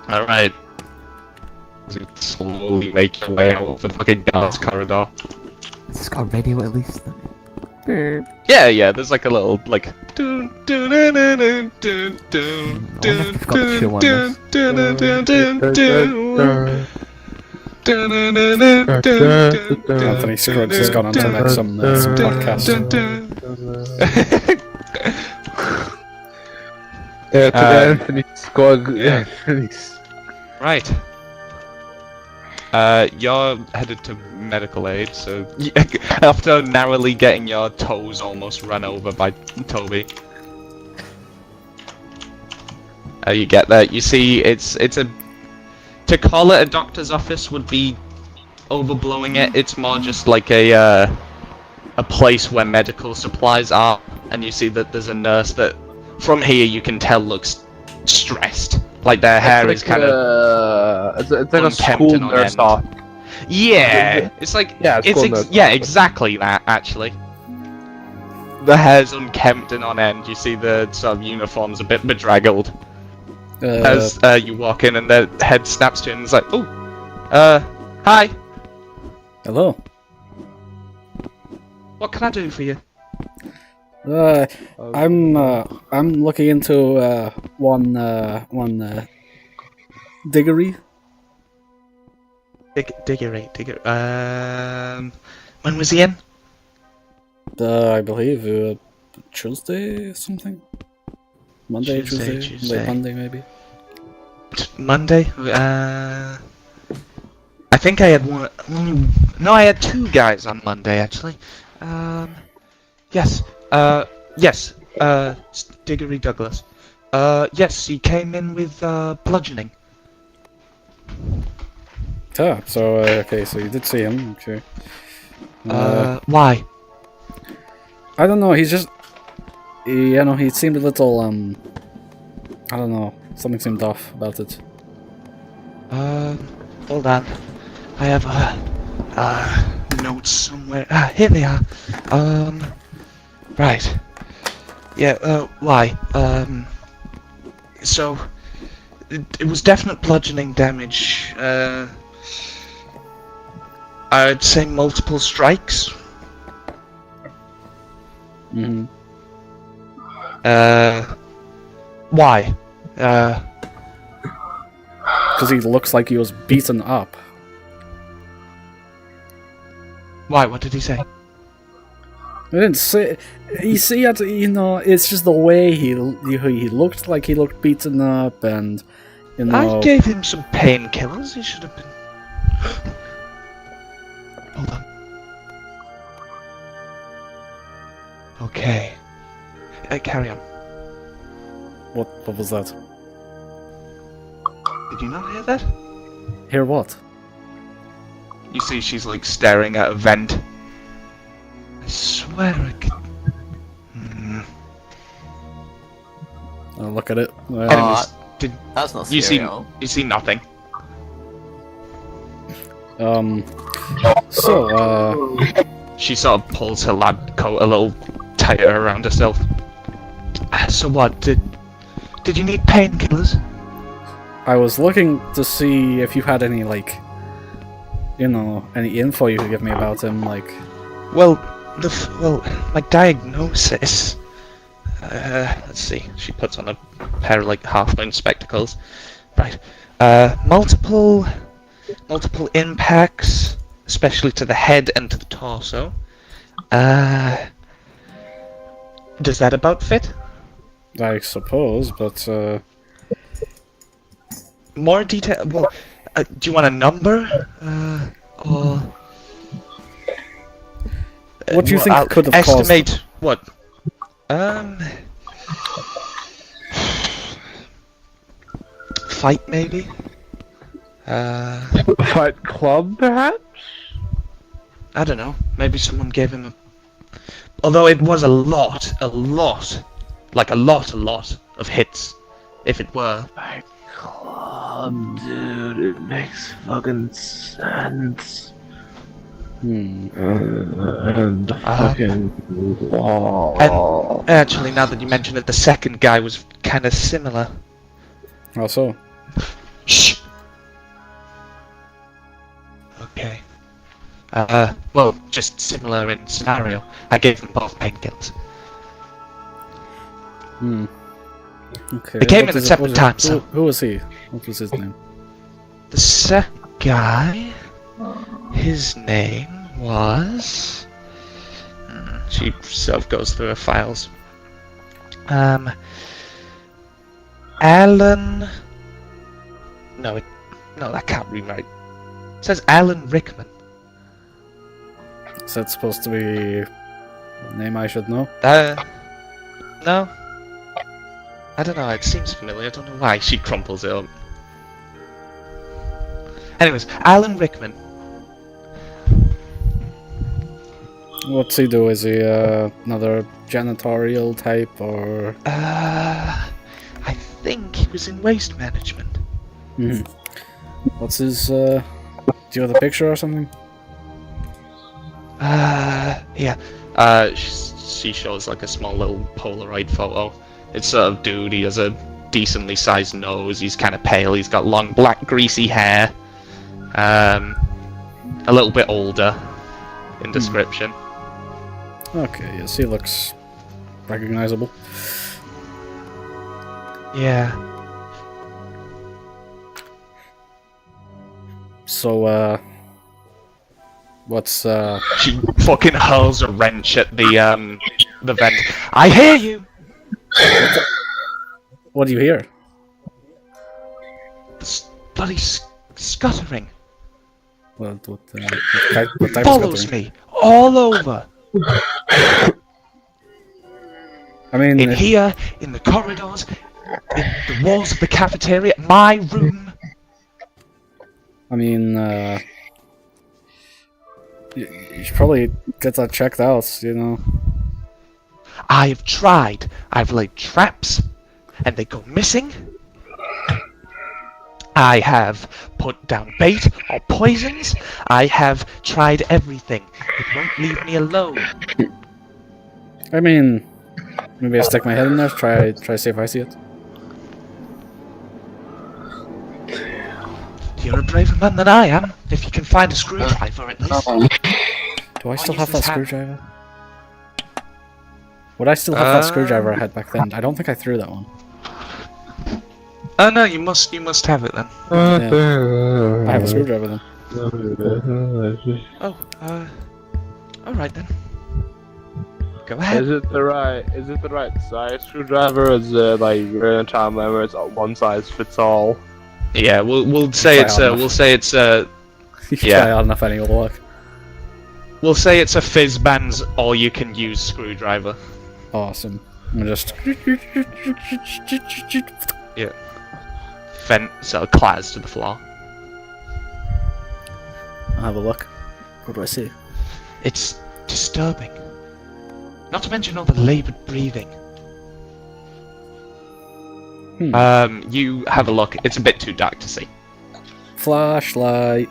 All right. You slowly make your way out of the fucking guard's corridor. It's just got a radio at least. Beep. Yeah, there's like a little like. Dun, dun, dun, dun, dun, dun, dun, I wonder if they've got the show on dun, this. dun, dun, dun, dun, dun. Dun, dun, dun, dun, dun, dun, dun, Anthony Scruggs has gone on to make some podcast. dun, dun. Yeah, to Anthony Scruggs. yeah. Anthony's. Right. You're headed to medical aid, so after narrowly getting your toes almost run over by Toby, you get there. You see, it's a. To call it a doctor's office would be overblowing it. It's more just like a place where medical supplies are, and you see that there's a nurse that, from here, you can tell looks stressed. Like their hair is kind of. It's like a unkempt school and on nurse end. off. Yeah, it's like Yeah, it's called yeah, nurse. exactly that actually. The hair's unkempt and on end. You see the sort of uniform's a bit bedraggled as you walk in, and their head snaps to you and it's like, "Oh, hi. Hello. What can I do for you?" I'm looking into one diggery. Diggery. When was he in? I believe Tuesday or something. Monday, Tuesday. Late Monday maybe. Monday. I think I had one. No, I had 2 guys on Monday actually. Yes. Yes. Diggory Douglas. Yes, he came in with bludgeoning. Ah, so okay, so you did see him, okay. Why? I don't know. He's just, he seemed a little I don't know. Something seemed off about it. Hold on. I have notes somewhere. Here they are. Right. Yeah. Why? So it was definite bludgeoning damage. I'd say multiple strikes. Mm-hmm. Why? Because he looks like he was beaten up. Why? What did he say? I didn't say. You see, it's just the way he looked like he looked beaten up, and I gave him some painkillers. He should have been. Hold on. Okay. Carry on. What was that? Did you not hear that? Hear what? You see, she's like staring at a vent. I swear I could. I'll look at it. Anyways, did That's not you see? stereo. You see nothing. She sort of pulls her lab coat a little tighter around herself. So what? Did you need painkillers? I was looking to see if you had any, any info you could give me about him, Well, my diagnosis. Let's see. She puts on a pair of half-moon spectacles. Right. Multiple impacts, especially to the head and to the torso. Does that about fit? I suppose, but, More detail. Well, do you want a number? Or what do you think I'll could have caused estimate what? Fight maybe. Fight Club, perhaps? I don't know. Maybe someone gave him a. Although it was a lot of hits, if it were. Fight Club, dude, it makes fucking sense. And the fucking wall. And actually, now that you mention it, the second guy was kind of similar. Also, Shh. Okay. Well, just similar in scenario. I gave them both painkillers. okay. They came what in is at separate what is times, so- Who was he? What was his name? The second guy, his name was. She sort of goes through her files. Alan. No, that can't be right. It says Alan Rickman. Is that supposed to be a name I should know? No. I don't know, it seems familiar, I don't know why. She crumples it up. Anyways, Alan Rickman. What's he do? Is he another janitorial type, or? I think he was in waste management. What's his? Do you have a picture or something? Yeah. She shows a small little Polaroid photo. It's sort of dude, he has a decently sized nose, he's kind of pale, he's got long black greasy hair. A little bit older in description. Okay, yes, he looks recognizable. Yeah. So, what's She fucking hurls a wrench at the vent. I hear you! what do you hear? Bloody scuttering. What type of Follows scuttering? me all over. I mean, In here, in the corridors, in the walls of the cafeteria, my room. I mean, you should probably get that checked out, I have tried. I've laid traps, and they go missing. I have put down bait or poisons. I have tried everything. It won't leave me alone. I mean, maybe I stick my head in there, try see if I see it. You're a braver man than I am, if you can find a screwdriver at least. Do I still use have that this hand. screwdriver? Would I still have that screwdriver I had back then? I don't think I threw that one. Oh no, you must have it then. I have a screwdriver then. Oh, alright then. Go ahead. Is it the right size screwdriver? Or is it like you're in a time where it's one size fits all? Yeah, we'll say it's Try Yeah. hard enough any will work. We'll say it's a Fizzbands all-you-can-use screwdriver. Awesome. I'm just. Yeah. Fent sort of clatters to the floor. I'll have a look. What do I see? It's disturbing. Not to mention all the laboured breathing. You have a look. It's a bit too dark to see. Flashlight.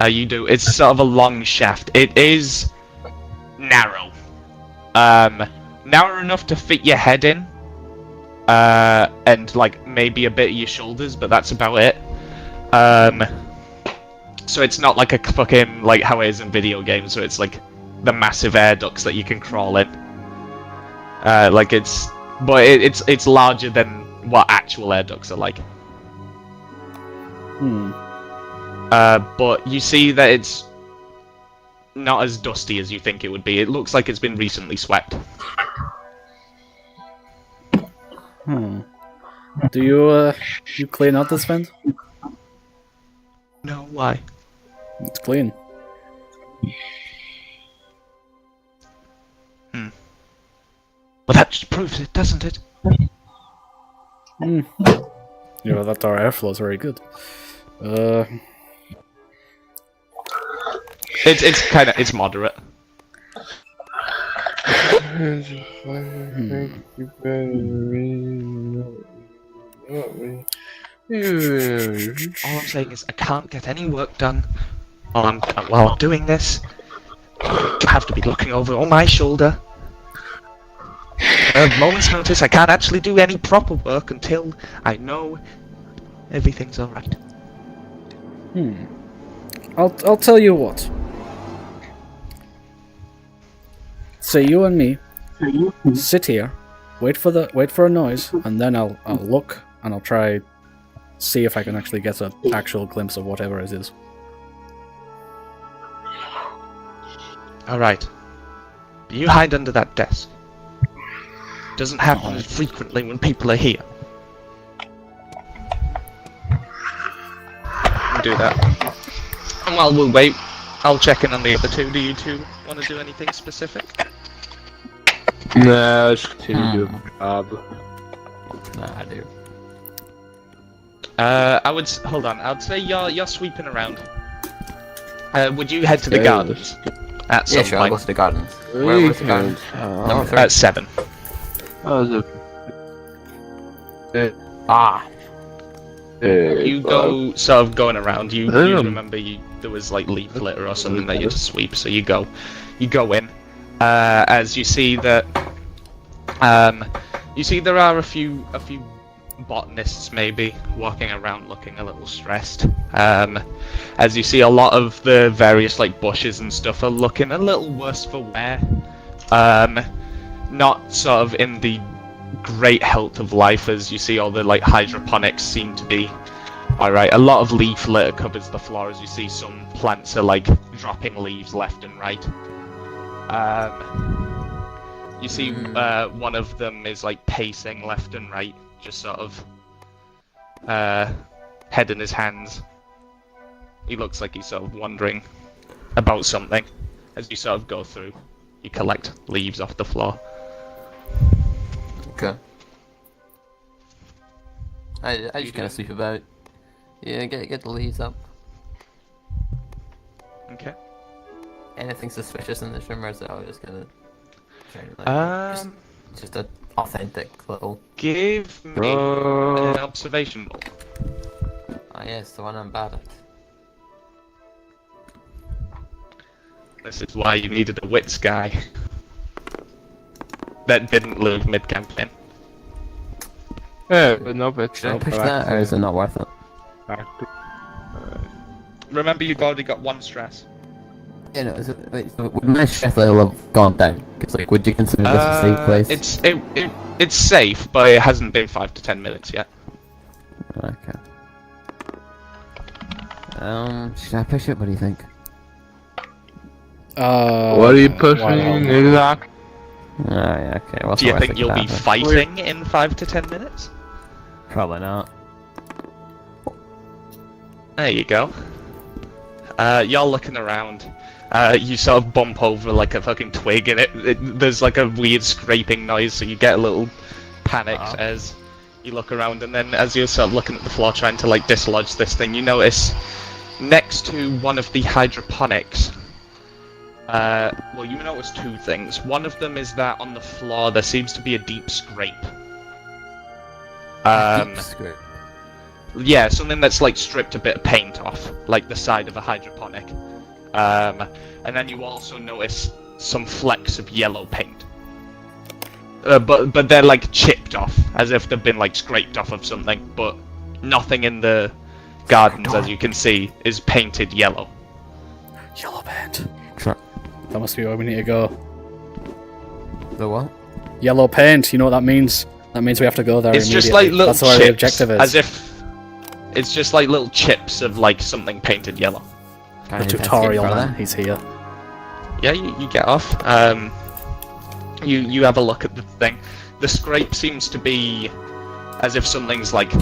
You do. It's sort of a long shaft. It is narrow. Narrow enough to fit your head in. And like maybe a bit of your shoulders, but that's about it. So it's not like a fucking like how it is in video games, where it's like the massive air ducts that you can crawl in. It's larger than what actual air ducts are like. But you see that it's not as dusty as you think it would be. It looks like it's been recently swept. Do you clean out this vent? No, why? It's clean. Well, that just proves it, doesn't it? Yeah, that our airflow is very good. It's moderate. All I'm saying is I can't get any work done while I'm doing this. I have to be looking over all my shoulder. At a moment's notice, I can't actually do any proper work until I know everything's alright. I'll tell you what. Say you and me sit here, wait for a noise, and then I'll look and I'll try see if I can actually get an actual glimpse of whatever it is. Alright. You hide under that desk. Doesn't happen frequently when people are here. We'll do that. And while we'll wait, I'll check in on the other two. Do you two want to do anything specific? No, let's continue doing the job. Nah, I do. Hold on. I'd say you're sweeping around. Would you head to the gardens at some Yeah, sure, I'll go point? to the gardens. Where's the gardens? Number 3. At 7. You go sort of going around. You remember there was like leaf litter or something that you had to sweep. So you go in. As you see that, there are a few botanists maybe walking around looking a little stressed. As you see, a lot of the various like bushes and stuff are looking a little worse for wear. Not sort of in the great health of life, as you see all the like hydroponics seem to be alright. A lot of leaf litter covers the floor, as you see some plants are like dropping leaves left and right. You see one of them is like pacing left and right, just sort of head in his hands. He looks like he's sort of wondering about something. As you sort of go through, you collect leaves off the floor. Okay. I just kind of sweep about. Yeah, get the leaves up. Okay. Anything suspicious in this room, or is it all just gonna try to like just an authentic little? Give me an observation roll. Ah yes, the one I'm bad at. This is why you needed a wits guy that didn't lose mid-campaign. Yeah, but no, but Should I push that, or is it not worth it? Remember, you've already got 1 stress. Yeah, no, so would my stress level have gone down? Because, like, would you consider this a safe place? It's safe, but it hasn't been 5 to 10 minutes yet. Okay. Should I push it? What do you think? What are you pushing, exactly? Yeah, okay. Well, Do you think you'll be fighting in 5 to 10 minutes? Probably not. There you go. You're looking around. You sort of bump over like a fucking twig and there's like a weird scraping noise, so you get a little panicked as you look around, and then as you're sort of looking at the floor trying to like dislodge this thing, you notice next to one of the hydroponics, well, you notice two things. One of them is that on the floor there seems to be a deep scrape. Deep scrape? Yeah, something that's like stripped a bit of paint off, like the side of a hydroponic. And then you also notice some flecks of yellow paint. But they're like chipped off, as if they've been like scraped off of something, but nothing in the gardens, as you can see, is painted yellow. Yellow paint. Sure. That must be where we need to go. The what? Yellow paint, you know what that means? That means we have to go there It's immediately. just like little That's where chips, the objective is. as if it's just like little chips of like something painted yellow. The tutorial man, he's here. Yeah, you get off. You have a look at the thing. The scrape seems to be as if something's like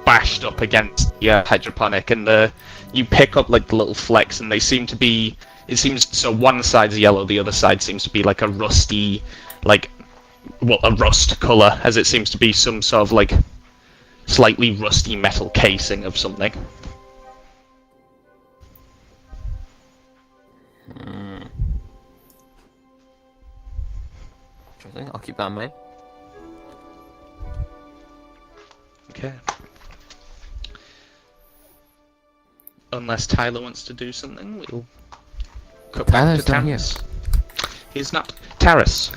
bashed up against the hydroponic, and you pick up like the little flecks, and they seem to be. It seems so. One side's yellow, the other side seems to be like a rusty, like, well, a rust color, as it seems to be some sort of like slightly rusty metal casing of something. Interesting. I'll keep that in mind. Okay. Unless Tyler wants to do something, we'll cut back to Tyler's not here. Terrace. He's not. Terrace.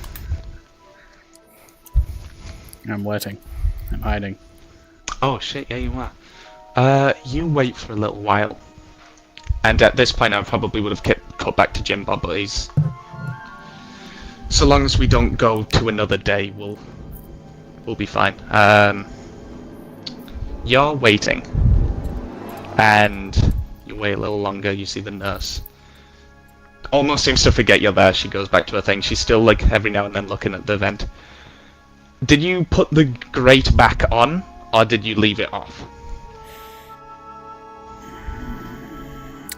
I'm waiting. I'm hiding. Oh shit, yeah you are. You wait for a little while. And at this point I probably would have cut back to Jim Bob, but he's... So long as we don't go to another day, we'll be fine. You're waiting. And you wait a little longer, you see the nurse. Almost seems to forget you're there, she goes back to her thing. She's still like every now and then looking at the vent. Did you put the grate back on, or did you leave it off?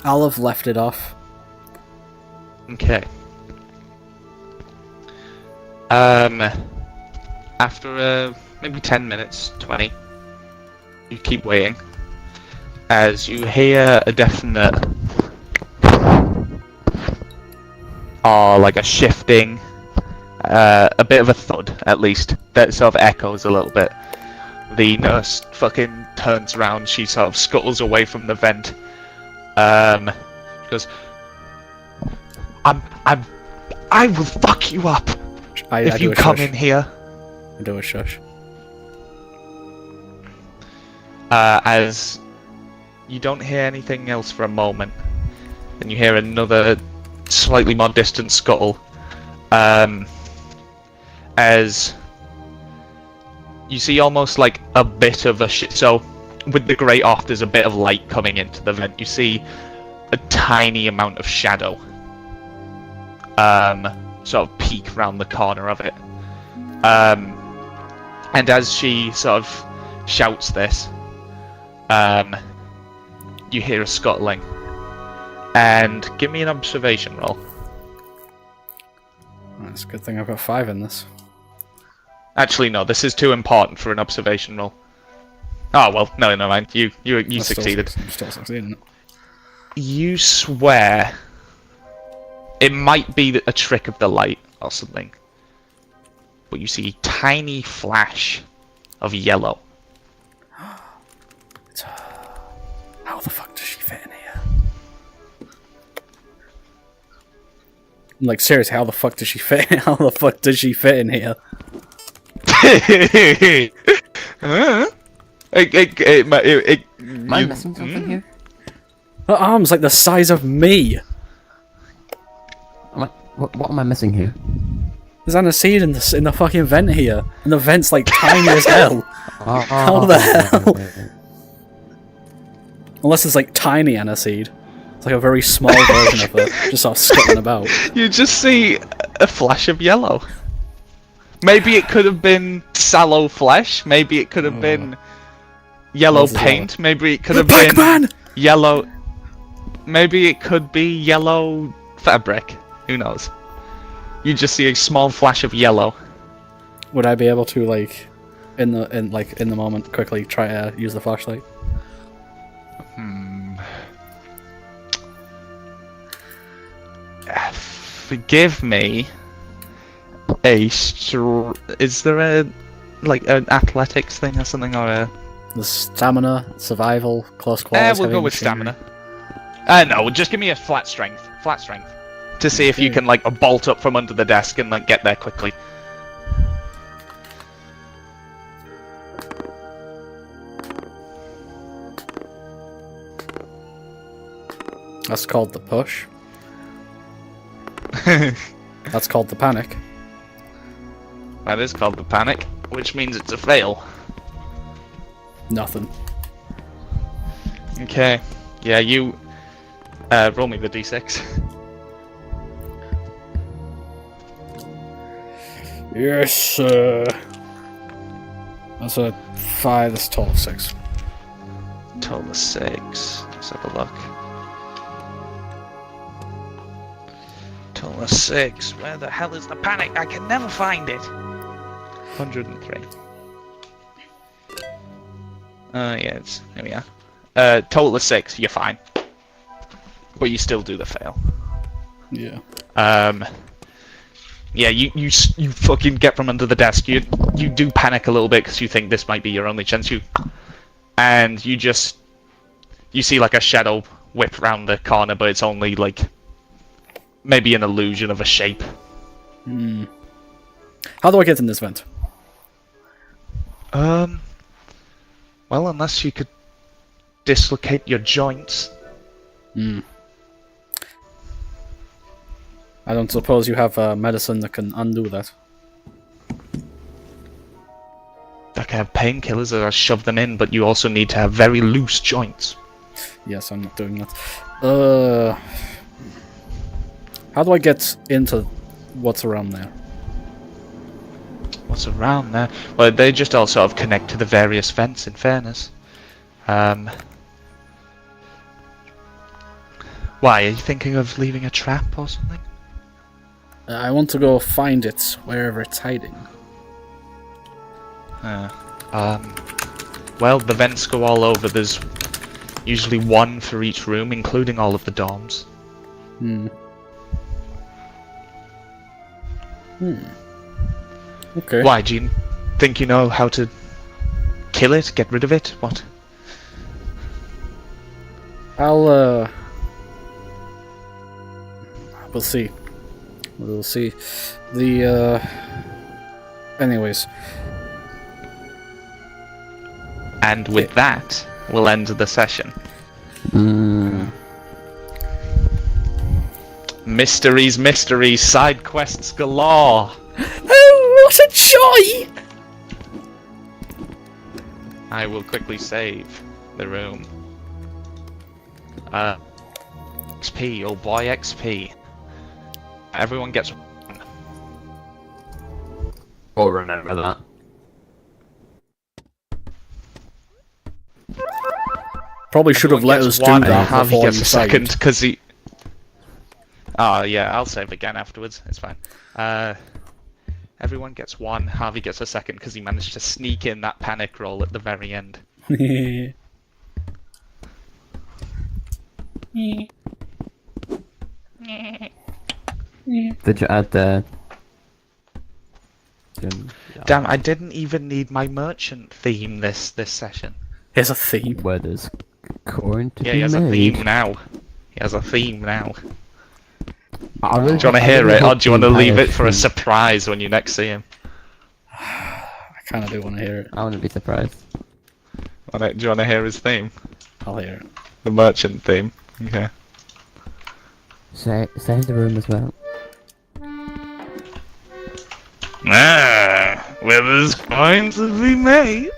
I'll have left it off. Okay. After maybe 10 minutes, 20, you keep waiting as you hear a definite, or like a shifting, a bit of a thud at least, that sort of echoes a little bit. The nurse fucking turns around, she sort of scuttles away from the vent. She goes, I will fuck you up if you come in here. I do a shush. As you don't hear anything else for a moment, and you hear another slightly more distant scuttle. As you see almost like a bit of a so with the grate off, there's a bit of light coming into the vent. You see a tiny amount of shadow sort of peek round the corner of it. And as she sort of shouts this, you hear a scuttling. And give me an observation roll. It's a good thing I've got 5 in this. Actually, no, this is too important for an observation roll. Oh, well, no, never mind. You succeeded. Still succeeding. You swear it might be a trick of the light or something, but you see a tiny flash of yellow. How the fuck does she fit in here? Like, seriously, how the fuck does she fit? How the fuck does she fit in here? Am I missing something here? Her arm's like the size of me. What am I missing here? There's aniseed in the fucking vent here, and the vent's like tiny as hell. How the hell? Unless it's like tiny aniseed. It's like a very small version of it, just sort of scuttling about. You just see a flash of yellow. Maybe it could have been sallow flesh. Maybe it could have been yellow paint. Maybe it could have been yellow. Maybe it could be yellow fabric. Who knows? You just see a small flash of yellow. Would I be able to like, in the moment, quickly try to use the flashlight? Forgive me. Is there an athletics thing or something, or a? The stamina, survival, close quarters. We'll go with stamina. No, just give me a flat strength. Flat strength. To see if you can like bolt up from under the desk and like get there quickly. That's called the push. That's called the panic. That is called the panic, which means it's a fail. Nothing. Okay. Yeah, you roll me the d6. Yes, that's a 5, that's a total of 6. Total of 6. Let's have a look. Total of 6. Where the hell is the panic? I can never find it. 103. Yeah, it's here we are. Total of 6. You're fine, but you still do the fail. Yeah. Yeah, you fucking get from under the desk. You do panic a little bit because you think this might be your only chance. And you see like a shadow whip round the corner, but it's only like maybe an illusion of a shape. How do I get in this vent? Well, unless you could dislocate your joints. I don't suppose you have medicine that can undo that. I can have painkillers that I shove them in, but you also need to have very loose joints. Yes, I'm not doing that. How do I get into what's around there? What's around there? Well, they just all sort of connect to the various vents, in fairness. Why, are you thinking of leaving a trap or something? I want to go find it, wherever it's hiding. Well, the vents go all over. There's usually one for each room, including all of the dorms. Okay. Why, do you think you know how to kill it, get rid of it? What? We'll see. We'll see. Anyways. And with that, we'll end the session. Mysteries, side quests galore! Oh, what a joy! I will quickly save the room. XP, oh boy, XP. Everyone gets one. I'll remember that. Probably should have let us do that Harvey before gets you a second, saved. because he... Oh yeah, I'll save again afterwards, it's fine. Everyone gets one, Harvey gets a second, because he managed to sneak in that panic roll at the very end. Did you add the... Damn, I didn't even need my merchant theme this session. Here's a theme. Where there's corn to Yeah, be he has a made. theme now. He has a theme now. I really, Do you want to hear it, or do you want to leave it for a surprise when you next see him? I kind of do want to hear it. I want to be surprised. Do you want to hear his theme? I'll hear it. The merchant theme. Okay. Say the room as well. Where there's coins to be made.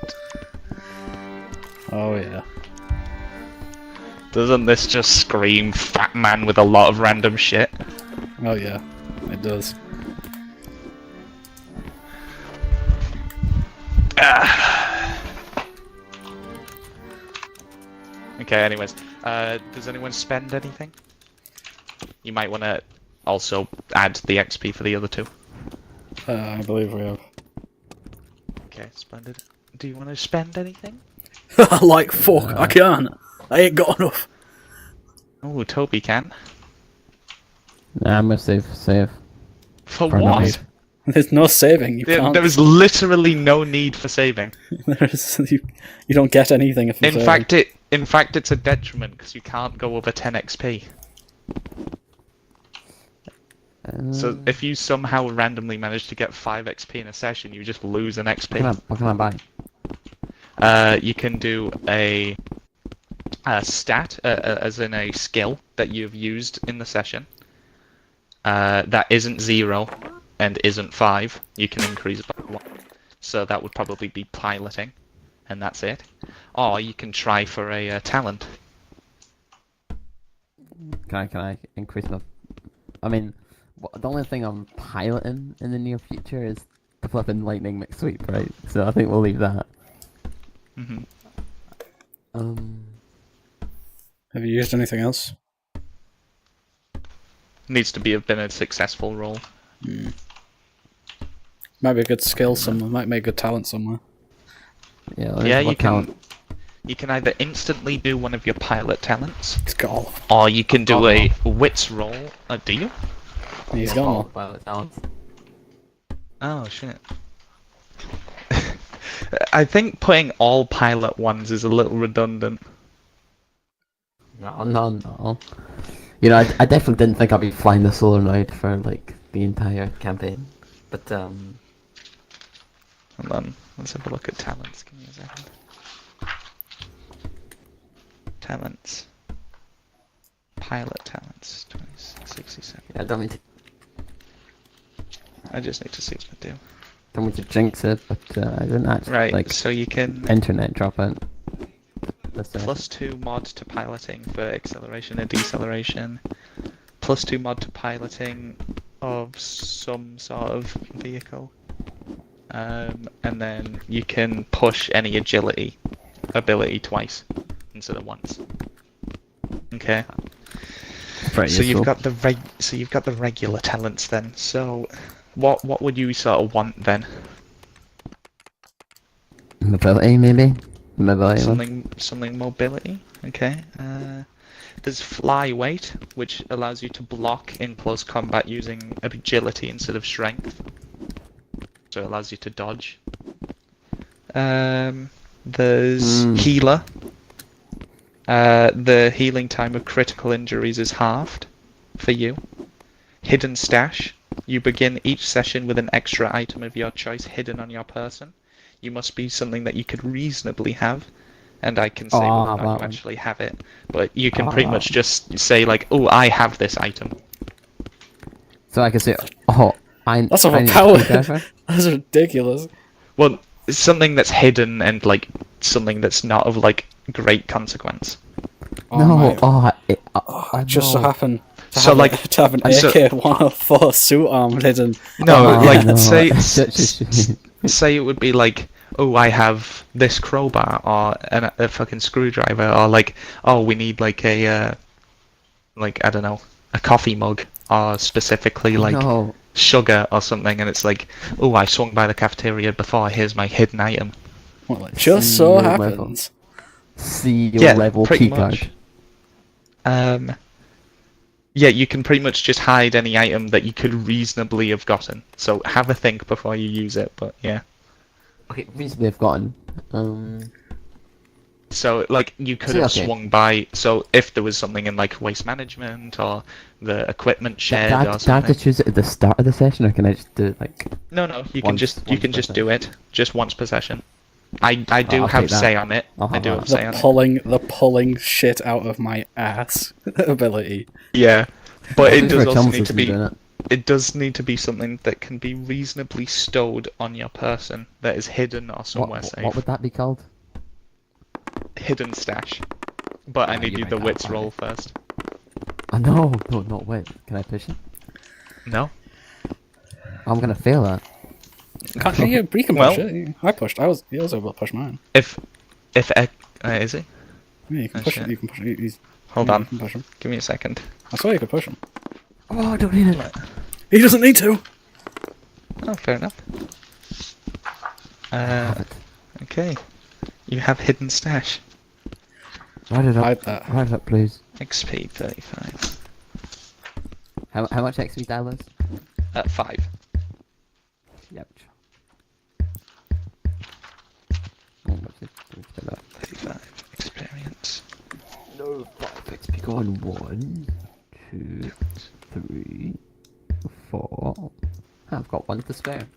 Oh yeah. Doesn't this just scream fat man with a lot of random shit? Oh yeah, it does. Okay, anyways. Does anyone spend anything? You might want to also add the XP for the other two. I believe we have. Okay, splendid. Do you want to spend anything? Like fuck, I can't. I ain't got enough. Oh, Toby can. Nah, I'm gonna save. For For what? need. There's no saving. You can't. There is literally no need for saving. You don't get anything if you save. In fact, it's a detriment because you can't go over 10 XP. So if you somehow randomly manage to get 5 XP in a session, you just lose an XP. What can I buy? You can do a stat, as in a skill that you've used in the session. That isn't 0 and isn't 5. You can increase by 1. So that would probably be piloting, and that's it. Or you can try for a talent. Can I increase my? I mean, the only thing I'm piloting in the near future is the flipping lightning McSweep, right? So I think we'll leave that. Mm-hmm. Have you used anything else? Needs to have been a successful roll. Might be a good skill somewhere. Might make a good talent somewhere. Yeah, You can either instantly do one of your pilot talents, He's got all. or you can do a wits roll. Do you? He's got all. Oh shit. I think putting all pilot ones is a little redundant. No. You know, I definitely didn't think I'd be flying the Solenoid for like the entire campaign, but Hold on, let's have a look at talents. Give me a second. Talents. Pilot talents. 26, 67. I don't mean to. I just need to see what I do. Don't mean to jinx it, but I didn't actually Right, like so you can internet drop out. +2 mod to piloting for acceleration and deceleration. +2 mod to piloting of some sort of vehicle. And then you can push any agility ability twice instead of once. Okay. So you've got the regular talents then. So what would you sort of want then? Mobility, maybe. Mobility. Something mobility. Okay. There's fly weight, which allows you to block in close combat using agility instead of strength. So it allows you to dodge. There's healer. The healing time of critical injuries is halved for you. Hidden stash. You begin each session with an extra item of your choice hidden on your person. You must be something that you could reasonably have. And I can say whether or not you actually have it. But you can pretty much just say like, oh, I have this item. So I can say, That's overpowered. That's ridiculous. Well, it's something that's hidden and like something that's not of like great consequence. I just so happen to have an AK-104 suit arm hidden. Say it would be like, oh, I have this crowbar or a fucking screwdriver, or like, oh, we need like a I don't know, a coffee mug, or specifically like sugar or something, and it's like, oh, I swung by the cafeteria before, here's my hidden item. Well, it just so happens. See your level keycard. Yeah, you can pretty much just hide any item that you could reasonably have gotten. So have a think before you use it, but yeah. Okay, reasonably have gotten. So, like, you could have swung by, so if there was something in, like, waste management, or the equipment shed, or something... Do I have to choose it at the start of the session, or can I just do it, like... No, you can just do it, just once per session. I do have say on it. I do have say on it. The pulling shit out of my ass ability. Yeah, but it does also need to be... it does need to be something that can be reasonably stowed on your person, that is hidden or somewhere safe. What would that be called? Hidden stash. But I need you you the make wits up, roll alright. first. No, wait. Can I push it? No? I'm gonna fail that. You can Well- push it. I pushed. He was able to push mine. If is he? Yeah, you can Oh, push shit. it. You can push it. Hold You on. can push him. Give me a second. I saw you could push him. Oh, I don't need it. He doesn't need to. Oh, fair enough. Have it. Okay. You have hidden stash. Write it up. Hide that. Write it up, please. XP 35. How much XP dial is? 5. Yep. Oh, what's it? Let's get that. 35 experience. No, 5 XP. Go on. 1, 2, 3, 4. I've got 1 to spare.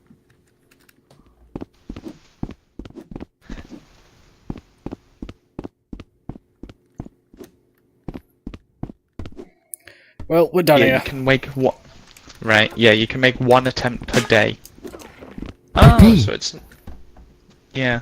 Well, we're done Yeah, here. you can make what? Right. Yeah, you can make 1 attempt per day. day? So it's yeah.